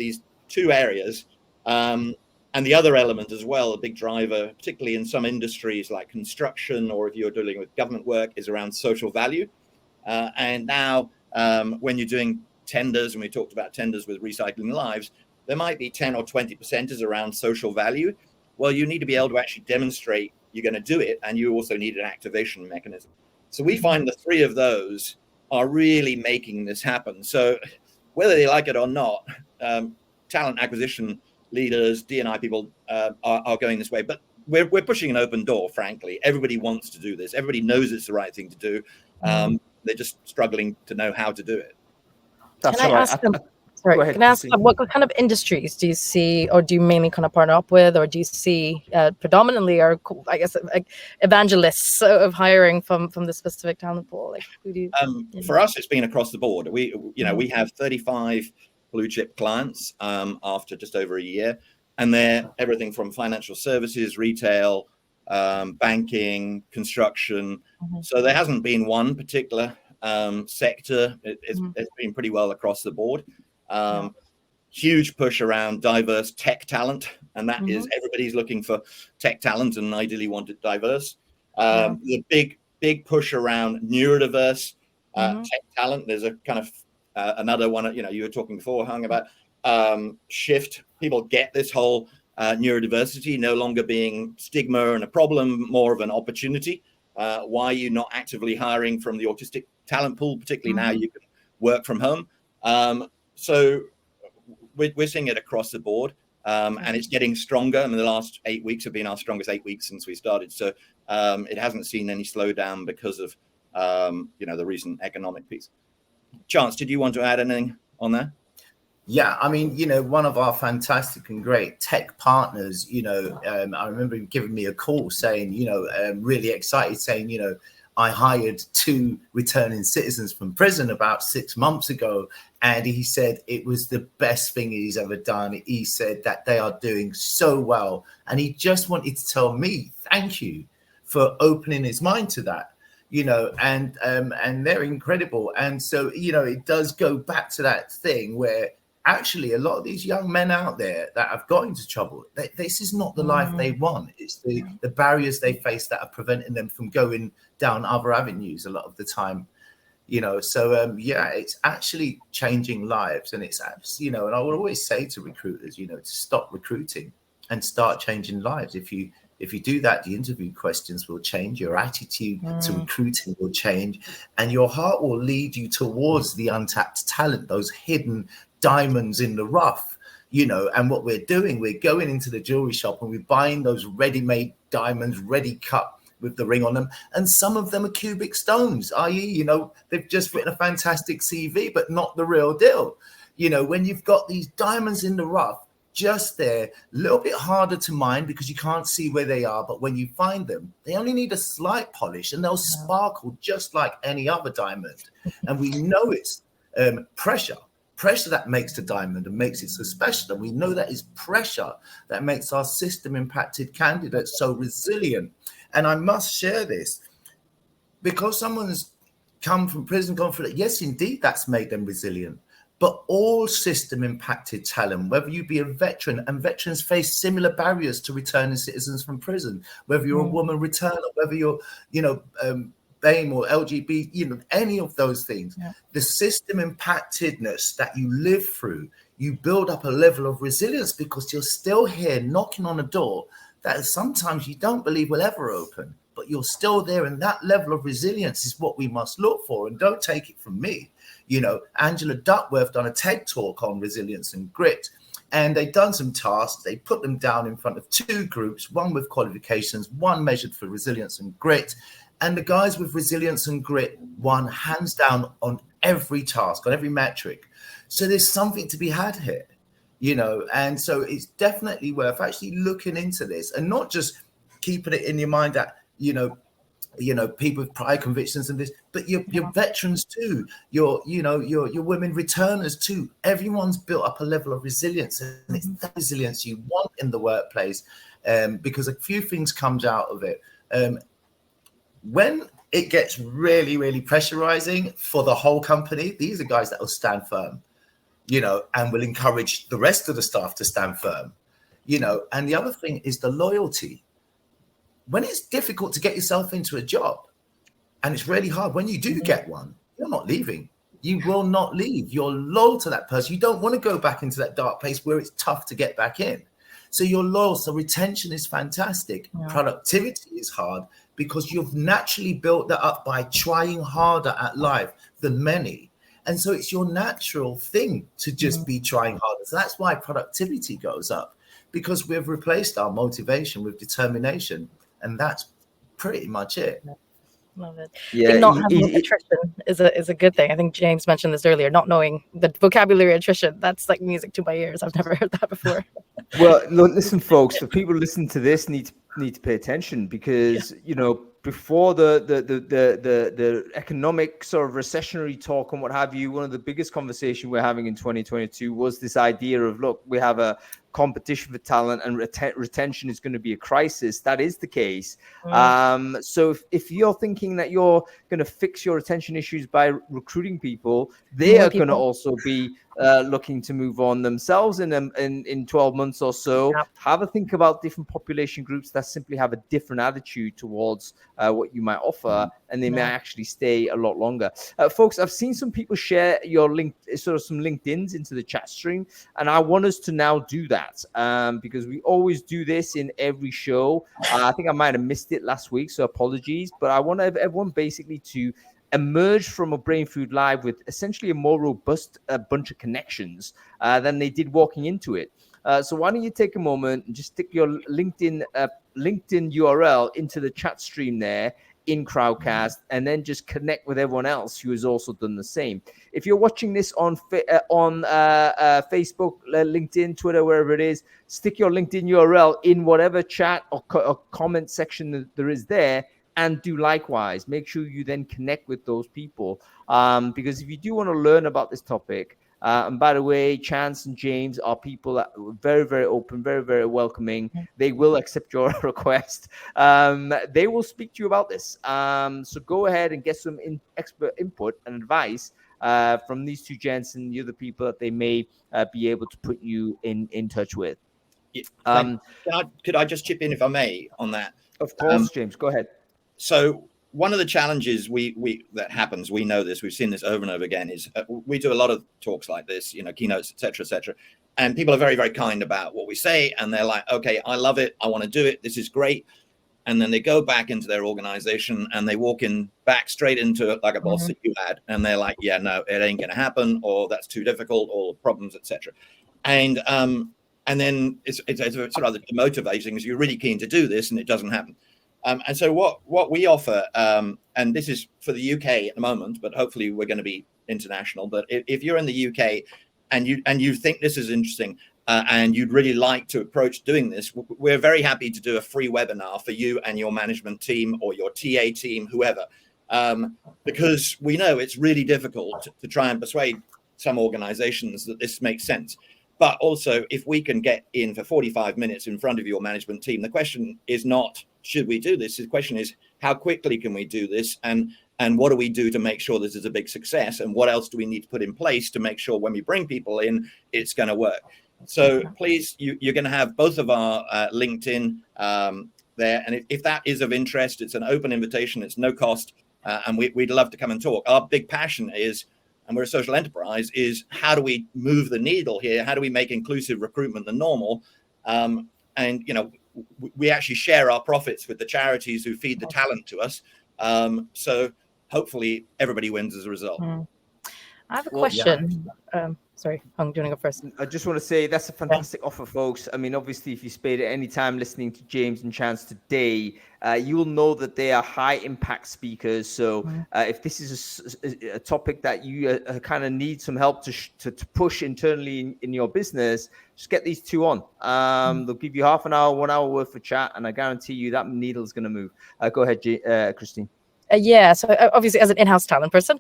two areas, and the other element as well, a big driver, particularly in some industries like construction, or if you're dealing with government work, is around social value. And now when you're doing tenders, and we talked about tenders with Recycling Lives, there might be 10 or 20% is around social value. Well, you need to be able to actually demonstrate you're going to do it, and you also need an activation mechanism. So we find the three of those are really making this happen. So whether they like it or not, talent acquisition leaders, D&I people are going this way. But we're pushing an open door, frankly. Everybody wants to do this. Everybody knows it's the right thing to do. They're just struggling to know how to do it. That's Can I ask them? Sorry, can I ask what kind of industries do you see, or do you mainly kind of partner up with, or do you see predominantly, or I guess evangelists of hiring from the specific talent pool? Like, who do you? For us, it's been across the board. We have 35 blue chip clients after just over a year, and they're everything from financial services, retail, banking, construction. So there hasn't been one particular sector. It's been pretty well across the board. Huge push around diverse tech talent, and that is everybody's looking for tech talent and ideally want it diverse. The big push around neurodiverse tech talent. There's a kind of another one, you were talking before, Hung, about shift. People get this whole neurodiversity no longer being stigma and a problem, more of an opportunity. Why are you not actively hiring from the autistic talent pool, particularly now you can work from home? So we're seeing it across the board, and it's getting stronger. I mean, the last 8 weeks have been our strongest 8 weeks since we started. So it hasn't seen any slowdown because of, the recent economic piece. Chance, did you want to add anything on that? Yeah, I mean, one of our fantastic and great tech partners, I remember him giving me a call saying, really excited, saying, I hired 2 returning citizens from prison about 6 months ago, and he said it was the best thing he's ever done. He said that they are doing so well, and he just wanted to tell me thank you for opening his mind to that. and they're incredible. And so, it does go back to that thing where actually a lot of these young men out there that have got into trouble, this is not the life they want. It's the barriers they face that are preventing them from going down other avenues a lot of the time. So it's actually changing lives, and it's and I will always say to recruiters, to stop recruiting and start changing lives. If you do that, the interview questions will change, your attitude to recruiting will change, and your heart will lead you towards the untapped talent, those hidden diamonds in the rough. And what we're doing, we're going into the jewelry shop and we're buying those ready-made diamonds, ready cut, with the ring on them, and some of them are cubic stones, i.e., they've just written a fantastic CV, but not the real deal. When you've got these diamonds in the rough, just there, a little bit harder to mine because you can't see where they are, but when you find them, they only need a slight polish and they'll sparkle just like any other diamond. And we know it's pressure that makes the diamond and makes it so special. And we know that is pressure that makes our system impacted candidates so resilient. And I must share this because someone's come from prison, gone through it. Yes, indeed, that's made them resilient. But all system impacted talent, whether you be a veteran, and veterans face similar barriers to returning citizens from prison, whether you're a woman returner, whether you're, BAME or LGBT, any of those things, the system impactedness that you live through, you build up a level of resilience because you're still here knocking on a door that sometimes you don't believe will ever open, but you're still there. And that level of resilience is what we must look for. And don't take it from me. Angela Duckworth done a TED talk on resilience and grit, and they've done some tasks. They put them down in front of two groups, one with qualifications, one measured for resilience and grit. And the guys with resilience and grit won hands down on every task, on every metric. So there's something to be had here. And so it's definitely worth actually looking into this and not just keeping it in your mind that, people with prior convictions and this, but your veterans too, your women returners too. Everyone's built up a level of resilience, and it's that resilience you want in the workplace, because a few things comes out of it. When it gets really, really pressurizing for the whole company, these are guys that will stand firm. And will encourage the rest of the staff to stand firm, and the other thing is the loyalty. When it's difficult to get yourself into a job and it's really hard, when you do get one, you're not leaving. You will not leave. You're loyal to that person. You don't want to go back into that dark place where it's tough to get back in. So you're loyal. So retention is fantastic. Productivity is hard because you've naturally built that up by trying harder at life than many. And so it's your natural thing to just be trying harder. So that's why productivity goes up, because we've replaced our motivation with determination. And that's pretty much it. Love it. Yeah, I think not having attrition is a good thing. I think James mentioned this earlier, not knowing the vocabulary attrition. That's like music to my ears. I've never heard that before. Well, listen, folks, for people listening to this need to pay attention because, before the economic sort of recessionary talk and what have you, one of the biggest conversation we're having in 2022 was this idea of, look, we have a competition for talent and retention is going to be a crisis. That is the case. So if you're thinking that you're going to fix your retention issues by recruiting people, they are going to also be looking to move on themselves in 12 months or so. Have a think about different population groups that simply have a different attitude towards what you might offer, and they may actually stay a lot longer. Folks, I've seen some people share your link, sort of some LinkedIns into the chat stream, and I want us to now do that because we always do this in every show. I think I might have missed it last week, so apologies, but I want everyone basically to emerge from a Brainfood Live with essentially a more robust bunch of connections than they did walking into it. So why don't you take a moment and just stick your LinkedIn URL into the chat stream there in Crowdcast, and then just connect with everyone else who has also done the same. If you're watching this on Facebook, LinkedIn, Twitter, wherever it is, stick your LinkedIn URL in whatever chat or comment section that there is there, and do likewise. Make sure you then connect with those people, because if you do want to learn about this topic, And by the way, Chance and James are people that are very, very open, very, very welcoming. They will accept your request. They will speak to you about this. So go ahead and get some expert input and advice from these two gents and the other people that they may be able to put you in touch with. Could I just chip in, if I may, on that? Of course, James, go ahead. So one of the challenges that happens, we know this, we've seen this over and over again, is we do a lot of talks like this, keynotes, et cetera, and people are very, very kind about what we say, and they're like, okay, I love it, I want to do it, this is great. And then they go back into their organization and they walk back straight into it like a boss that you had, and they're like, yeah, no, it ain't gonna happen, or that's too difficult, or problems, etc. And then it's sort of demotivating because you're really keen to do this and it doesn't happen. And so what we offer, and this is for the UK at the moment, but hopefully we're going to be international. But if you're in the UK and you think this is interesting, and you'd really like to approach doing this, we're very happy to do a free webinar for you and your management team or your TA team, whoever, because we know it's really difficult to try and persuade some organizations that this makes sense. But also, if we can get in for 45 minutes in front of your management team, the question is not, should we do this? The question is, how quickly can we do this? And what do we do to make sure this is a big success? And what else do we need to put in place to make sure when we bring people in, it's going to work? So please, you're going to have both of our LinkedIn there. And if that is of interest, it's an open invitation. It's no cost. And we'd love to come and talk. Our big passion is, and we're a social enterprise, is how do we move the needle here? How do we make inclusive recruitment the normal? And, we actually share our profits with the charities who feed the talent to us. So hopefully everybody wins as a result. I have a question. Sorry, Hung, do you want to go first? I just want to say that's a fantastic offer, folks. I mean, obviously, if you spent any time listening to James and Chance today, you will know that they are high impact speakers. So if this is a topic that you kind of need some help to push internally in your business, just get these two on. They'll give you half an hour, 1 hour worth of chat, and I guarantee you that needle is going to move. Go ahead, Christine. Yeah, so obviously as an in-house talent person,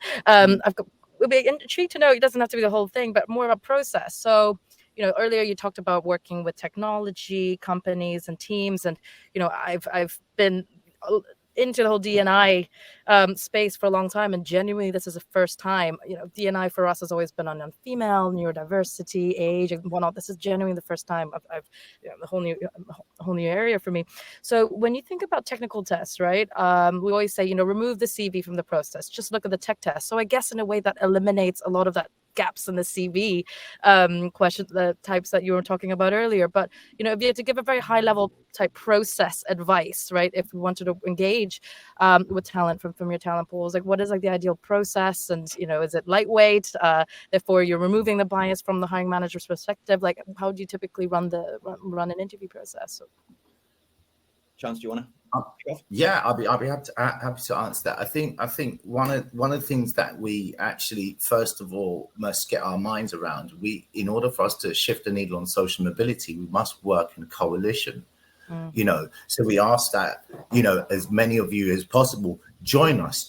we'll be intrigued to know, it doesn't have to be the whole thing, but more about process. So, earlier you talked about working with technology companies and teams, and, I've been into the whole D&I space for a long time, and genuinely this is the first time. D&I for us has always been on female, neurodiversity, age, and whatnot. This is genuinely the first time I've a whole new area for me. So when you think about technical tests, right, we always say, remove the CV from the process, just look at the tech test. So I guess in a way that eliminates a lot of that gaps in the CV questions, the types that you were talking about earlier. But if you had to give a very high level type process advice, right, if we wanted to engage with talent from your talent pools, like what is the ideal process, and is it lightweight, therefore you're removing the bias from the hiring manager's perspective? Like, how do you typically run an interview process? So, Chance, do you want to? Yeah, I'll be happy to answer that. I think one of the things that we actually first of all must get our minds around, in order for us to shift the needle on social mobility, we must work in coalition. So we ask that as many of you as possible join us,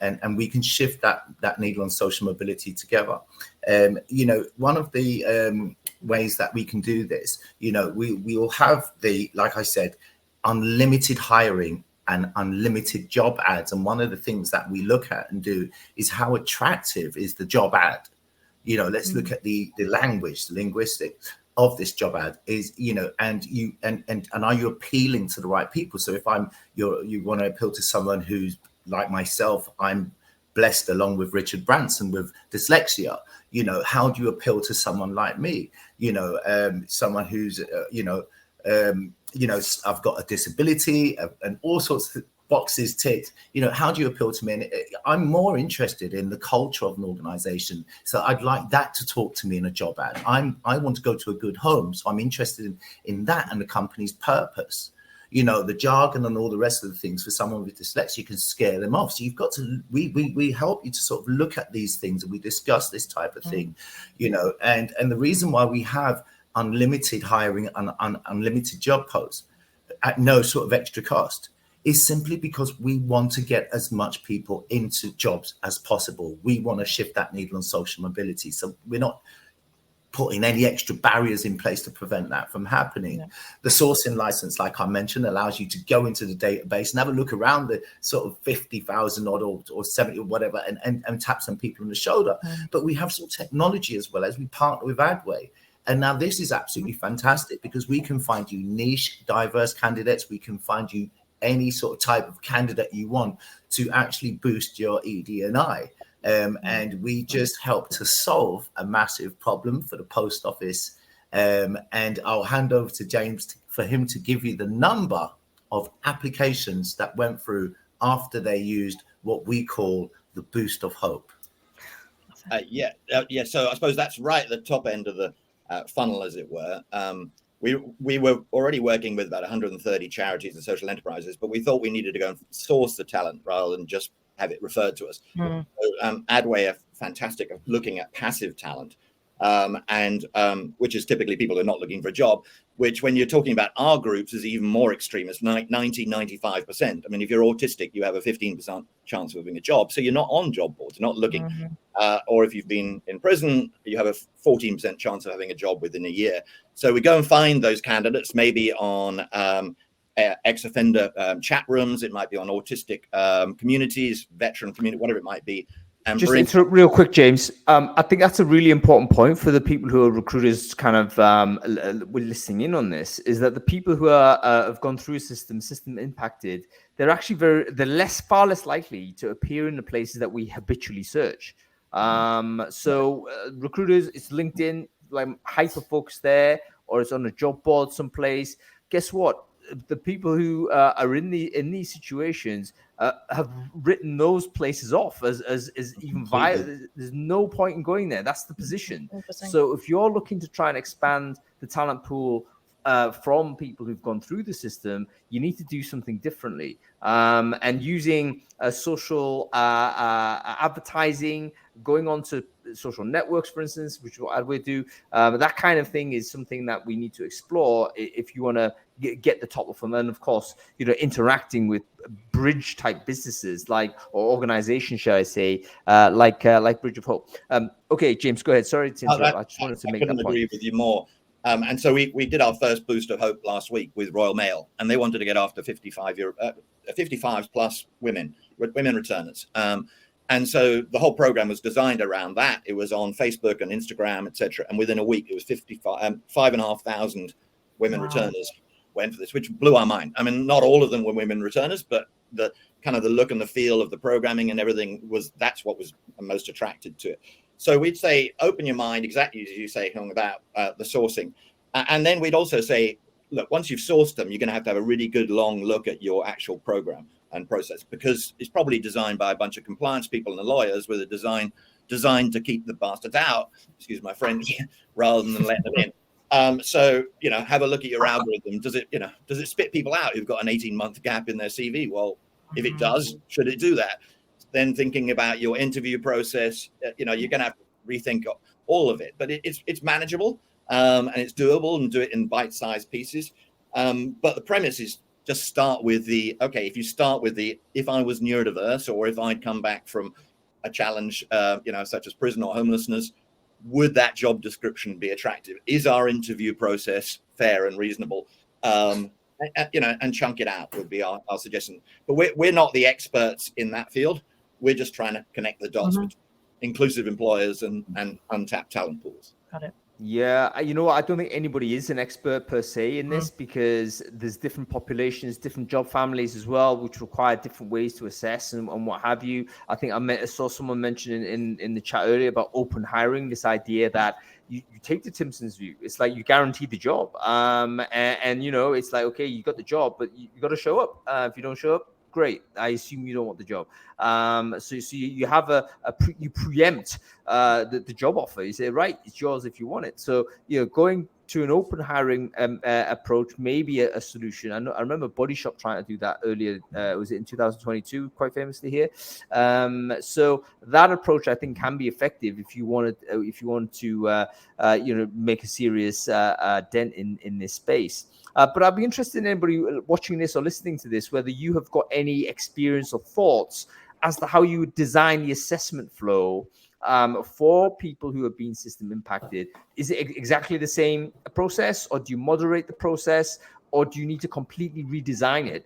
and we can shift that needle on social mobility together. One of the ways that we can do this, we will have like I said, unlimited hiring and unlimited job ads. And one of the things that we look at and do is how attractive is the job ad. Let's look at the language, the linguistics of this job ad is, and are you appealing to the right people? So if you want to appeal to someone who's like myself, I'm blessed along with Richard Branson with dyslexia. How do you appeal to someone like me? Someone who's, I've got a disability and all sorts of boxes ticked. How do you appeal to me? And I'm more interested in the culture of an organization. So I'd like that to talk to me in a job ad. I want to go to a good home. So I'm interested in that and the company's purpose. The jargon and all the rest of the things for someone with dyslexia can scare them off. So you've got to, we help you to sort of look at these things, and we discuss this type of thing, and the reason why we have unlimited hiring and unlimited job posts at no sort of extra cost is simply because we want to get as much people into jobs as possible. We want to shift that needle on social mobility. So we're not putting any extra barriers in place to prevent that from happening. Yeah. The sourcing license, like I mentioned, allows you to go into the database and have a look around the sort of 50,000 odd or 70 or whatever and tap some people on the shoulder. But we have some technology as well, as we partner with Adway. And now this is absolutely fantastic because we can find you niche, diverse candidates. We can find you any sort of type of candidate you want to actually boost your ED&I. And we just help to solve a massive problem for the post office. And I'll hand over to James for him to give you the number of applications that went through after they used what we call the boost of hope. Yeah. So I suppose that's right at the top end of the funnel, as it were. We were already working with about 130 charities and social enterprises, but we thought we needed to go and source the talent rather than just have it referred to us. So, Adway are fantastic at looking at passive talent, which is typically people who are not looking for a job, which when you're talking about our groups is even more extreme. It's like 95%. I mean, if you're autistic, you have a 15% chance of having a job. So you're not on job boards, you're not looking. Or if you've been in prison, you have a 14% chance of having a job within a year. So we go and find those candidates, maybe on ex-offender chat rooms. It might be on autistic communities, veteran community, whatever it might be. Just interrupt real quick, James. I think that's a really important point for the people who are recruiters kind of listening in on this, is that the people who are have gone through a system impacted, they're actually far less likely to appear in the places that we habitually search. Recruiters, it's LinkedIn, like hyper focused there, or it's on a job board someplace. Guess what? The people who are in these situations have written those places off as even viable. There's no point in going there. That's the position. So if you're looking to try and expand the talent pool from people who've gone through the system, you need to do something differently. And using social advertising, going on to social networks, for instance, which is what Adway do, that kind of thing is something that we need to explore if you want to get the top of them. And of course, interacting with bridge type businesses or organizations, shall I say, like Bridge of Hope. Okay, James, go ahead. Sorry to interrupt. I just wanted to make that point. I couldn't agree with you more. And so we did our first boost of hope last week with Royal Mail, and they wanted to get after 55 plus women returners. And so the whole program was designed around that. It was on Facebook and Instagram, etc. And within a week, it was 5,500 women returners went for this, which blew our mind. I mean, not all of them were women returners, but the kind of the look and the feel of the programming and everything that's what was most attracted to it. So we'd say, open your mind, exactly as you say, about the sourcing. And then we'd also say, look, once you've sourced them, you're going to have a really good long look at your actual program and process, because it's probably designed by a bunch of compliance people and the lawyers with a design designed to keep the bastards out, excuse my French, rather than let them in. So, have a look at your algorithm. Does it spit people out who've got an 18-month gap in their CV? Well, if it does, should it do that? Then thinking about your interview process, you're going to have to rethink all of it, but it's manageable and it's doable, and do it in bite-sized pieces. But the premise is just start with if I was neurodiverse, or if I'd come back from a challenge, such as prison or homelessness, would that job description be attractive? Is our interview process fair and reasonable? And chunk it out would be our suggestion. But we're not the experts in that field. We're just trying to connect the dots between inclusive employers and untapped talent pools. Got it. Yeah, I don't think anybody is an expert per se in this, because there's different populations, different job families as well, which require different ways to assess and what have you. I think I saw someone mention in the chat earlier about open hiring, this idea that you take the Timpson's view. It's like you guarantee the job. And it's like, okay, you got the job, but you got to show up. If you don't show up, great. I assume you don't want the job. So you have you preempt the job offer. You say, right, it's yours if you want it. So going to an open hiring approach may be a solution. I remember Body Shop trying to do that earlier. Was it in 2022? Quite famously here. So that approach, I think, can be effective if you want to make a serious dent in this space. But I'd be interested in anybody watching this or listening to this, whether you have got any experience or thoughts as to how you would design the assessment flow for people who have been system impacted. Is it exactly the same process, or do you moderate the process, or do you need to completely redesign it?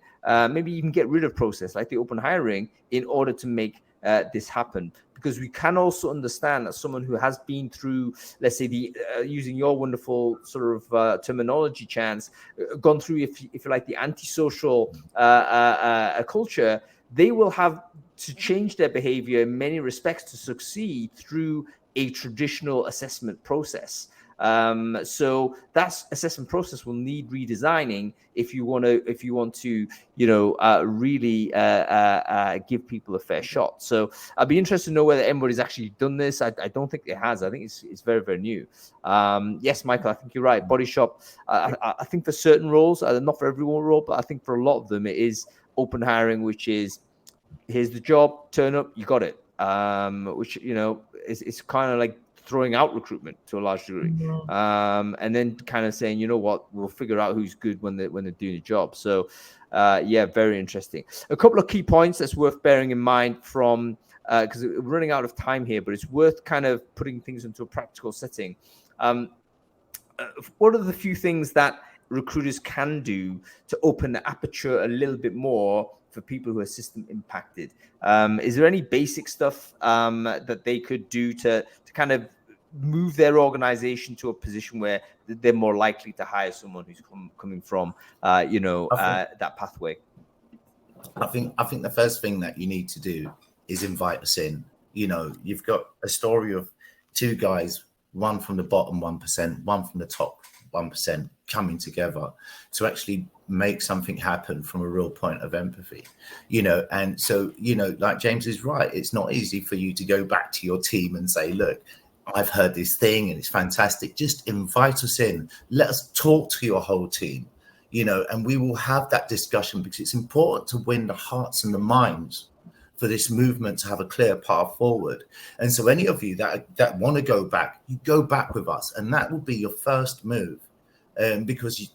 Maybe even get rid of process like the open hiring in order to make this happen, because we can also understand that someone who has been through, let's say, the using your wonderful sort of terminology, Chance, gone through, if you like, the antisocial culture, they will have to change their behavior in many respects to succeed through a traditional assessment process. So that assessment process will need redesigning if you want to, really give people a fair shot. So I'd be interested to know whether anybody's actually done this. I don't think it has. I think it's very, very new. Yes, Michael, I think you're right. Body shop. I think for certain roles, not for every role, but I think for a lot of them, it is open hiring, which is, here's the job, turn up, you got it. Which, is kind of like throwing out recruitment to a large degree, and then kind of saying, you know what, we'll figure out who's good when they're doing the job. So, very interesting. A couple of key points that's worth bearing in mind from, because we're running out of time here, but it's worth kind of putting things into a practical setting. What are the few things that recruiters can do to open the aperture a little bit more for people who are system impacted? Is there any basic stuff that they could do to kind of move their organization to a position where they're more likely to hire someone who's coming from, that pathway? I think the first thing that you need to do is invite us in. You've got a story of two guys, one from the bottom 1%, one from the top 1%, coming together to actually make something happen from a real point of empathy, and so, like James is right, it's not easy for you to go back to your team and say, look, I've heard this thing and it's fantastic. Just invite us in. Let us talk to your whole team, and we will have that discussion, because it's important to win the hearts and the minds for this movement to have a clear path forward. And so any of you that want to go back, you go back with us, and that will be your first move. Because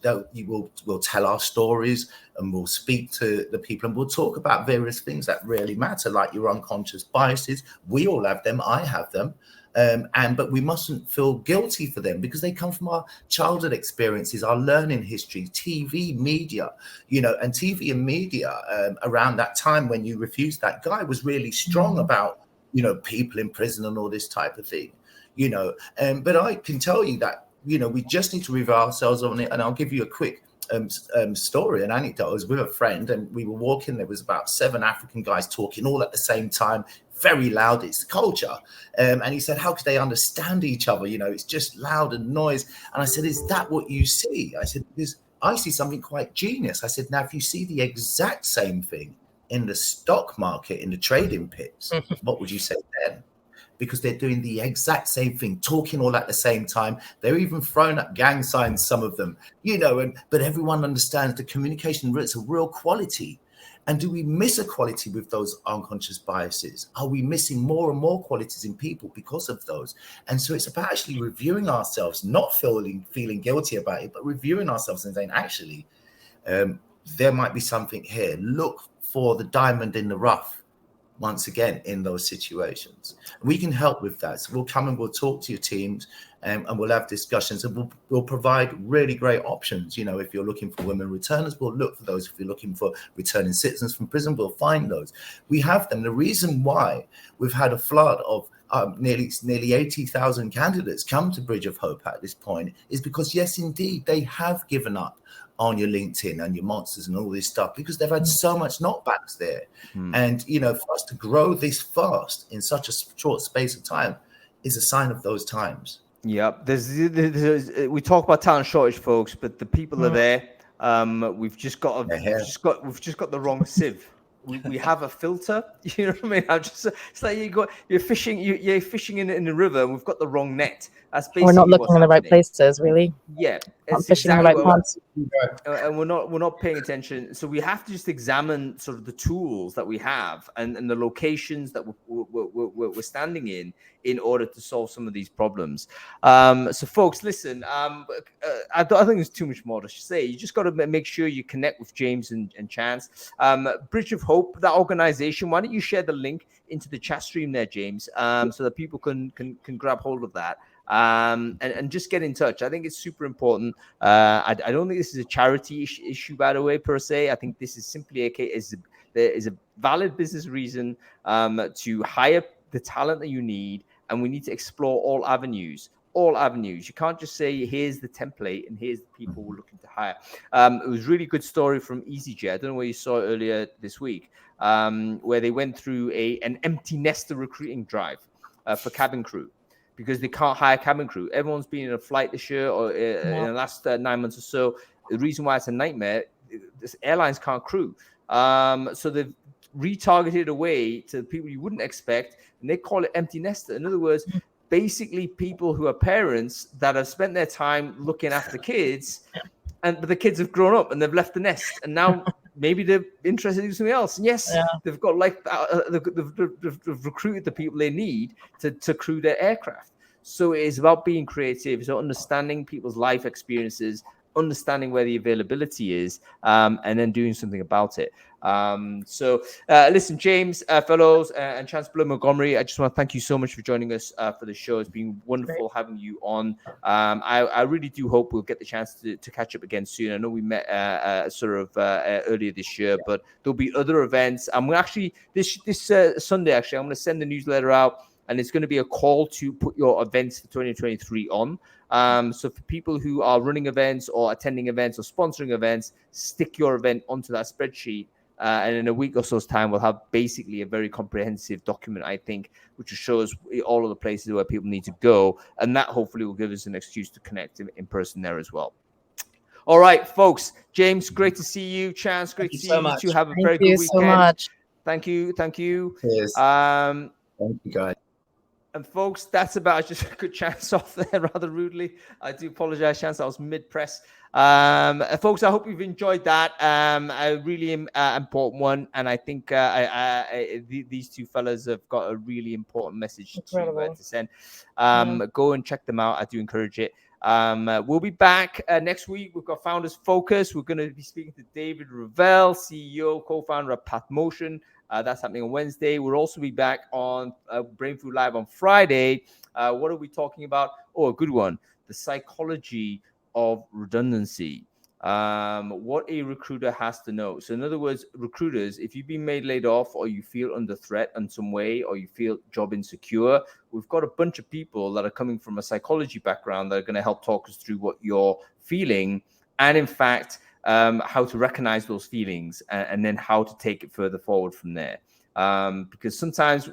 we'll tell our stories, and we'll speak to the people, and we'll talk about various things that really matter, like your unconscious biases. We all have them. I have them. But we mustn't feel guilty for them, because they come from our childhood experiences, our learning history, TV, media, and TV and media around that time when you refused that guy was really strong about, people in prison and all this type of thing, but I can tell you that, we just need to reveal ourselves on it. And I'll give you a quick story, an anecdote. I was with a friend, and we were walking. There was about 7 African guys talking all at the same time, very loud. It's the culture. And he said, how could they understand each other? It's just loud and noise. And I said, is that what you see? I said, because I see something quite genius. I said, now, if you see the exact same thing in the stock market, in the trading pits, what would you say then? Because they're doing the exact same thing, talking all at the same time. They're even throwing up gang signs, some of them, but everyone understands the communication, it's a real quality. And do we miss a quality with those unconscious biases? Are we missing more and more qualities in people because of those? And so it's about actually reviewing ourselves, not feeling guilty about it, but reviewing ourselves and saying, actually, there might be something here. Look for the diamond in the rough. Once again, in those situations, we can help with that. So we'll come and we'll talk to your teams, and we'll have discussions, and we'll provide really great options. If you're looking for women returners, we'll look for those. If you're looking for returning citizens from prison, we'll find those. We have them. The reason why we've had a flood of nearly 80,000 candidates come to Bridge of Hope at this point is because, yes, indeed, they have given up on your LinkedIn and your monsters and all this stuff, because they've had so much knockbacks there. And, for us to grow this fast in such a short space of time is a sign of those times. Yeah, we talk about talent shortage, folks, but the people are there. We've just got the wrong sieve. we have a filter. You know what I mean? It's like you're fishing in the river, and we've got the wrong net. That's basically We're not what's looking in the right happening. places, really. Yeah, Not it's fishing in the exactly right what ponds. and we're not paying attention. So we have to just examine sort of the tools that we have and the locations that we're standing in order to solve some of these problems. So folks, listen, I think there's too much more to say. You just got to make sure you connect with James and Chance. Bridge of Hope, that organization, why don't you share the link into the chat stream there, James, so that people can grab hold of that. And just get in touch. I think it's super important. I don't think this is a charity issue, by the way, per se. I think this is simply there is a valid business reason to hire the talent that you need, and we need to explore all avenues. All avenues. You can't just say, here's the template and here's the people we're looking to hire. It was a really good story from EasyJet. I don't know where you saw it earlier this week, where they went through an empty nester recruiting drive for cabin crew, because they can't hire cabin crew. Everyone's been in a flight this year or in the last 9 months or so. The reason why it's a nightmare, airlines can't crew. So they've retargeted away to people you wouldn't expect, and they call it empty nester. In other words, basically people who are parents that have spent their time looking after kids, but the kids have grown up and they've left the nest, and now maybe they're interested in something else. And yes, they've got they've recruited the people they need to crew their aircraft. So it is about being creative, so understanding people's life experiences, understanding where the availability is, and then doing something about it. Listen, James, fellows, and Chance Bleu-Montgomery, I just want to thank you so much for joining us for the show. It's been wonderful having you on. I really do hope we'll get the chance to catch up again soon. I know we met earlier this year, but there'll be other events. I'm actually this Sunday, I'm going to send the newsletter out, and it's going to be a call to put your events for 2023 on. So for people who are running events or attending events or sponsoring events, stick your event onto that spreadsheet. And in a week or so's time, we'll have basically a very comprehensive document, I think, which shows all of the places where people need to go. And that hopefully will give us an excuse to connect in person there as well. All right, folks. James, great to see you. Chance, great to see you. You two have a very good weekend. So much. Thank you. Cheers. Thank you, guys. And folks, that's about just a good Chance off there rather rudely. I do apologize, Chance. I was mid-press. Folks, I hope you've enjoyed that. A really important one. And I think these two fellas have got a really important message to send. Go and check them out. I do encourage it. We'll be back next week. We've got Founders Focus. We're going to be speaking to David Ravel, CEO, co-founder of PathMotion. That's happening on Wednesday. We'll also be back on Brainfood Live on Friday. What are we talking about? Oh, a good one. The psychology of redundancy. What a recruiter has to know. So in other words, recruiters, if you've been laid off, or you feel under threat in some way, or you feel job insecure, we've got a bunch of people that are coming from a psychology background that are going to help talk us through what you're feeling, and in fact, how to recognize those feelings, and then how to take it further forward from there. Because sometimes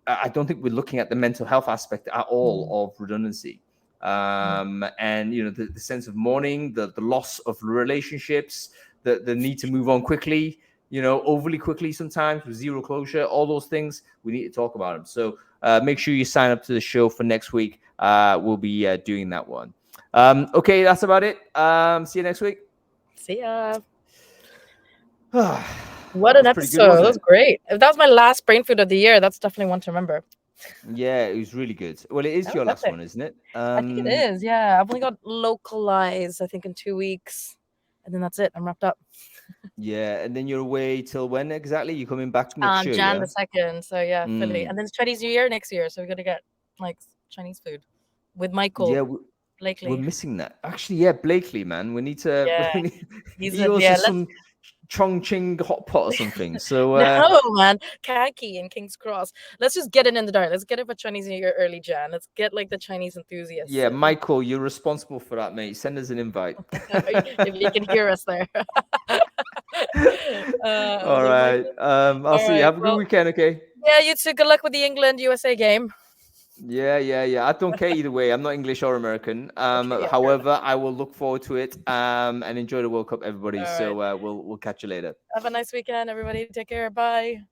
I don't think we're looking at the mental health aspect at all of redundancy. And the sense of mourning, the loss of relationships, the need to move on quickly, overly quickly sometimes with zero closure, all those things, we need to talk about them. So make sure you sign up to the show for next week. We'll be doing that one. Okay, that's about it. See you next week. See ya. What an episode. Good, that was great. If that was my last brain food of the year, that's definitely one to remember. Yeah, it was really good. Well, it is your last one, isn't it? I think it is. Yeah, I've only got localized, I think, in 2 weeks, and then that's it. I'm wrapped up. Yeah, and then you're away till when exactly? You're coming back next year? Jan the 2nd. So yeah, Philly, and then it's Chinese New Year next year. So we're gonna get like Chinese food with Michael. Yeah, Blakely. We're missing that. Actually, yeah, Blakely, man. We need to. Yeah. He owes some Chongqing hot pot or something. So no, man, Khaki and King's Cross. Let's just get it in the dark. Let's get it for Chinese New Year early Jan. Let's get like the Chinese enthusiasts. Yeah, Michael, you're responsible for that, mate. Send us an invite. If you can hear us there. All right. I'll see you. Have a good weekend, okay? Yeah, you too. Good luck with the England-USA game. Yeah. I don't care either way. I'm not English or American. Yeah, However, I will look forward to it. And enjoy the World Cup, everybody. All So we'll catch you later. Have a nice weekend, everybody. Take care. Bye.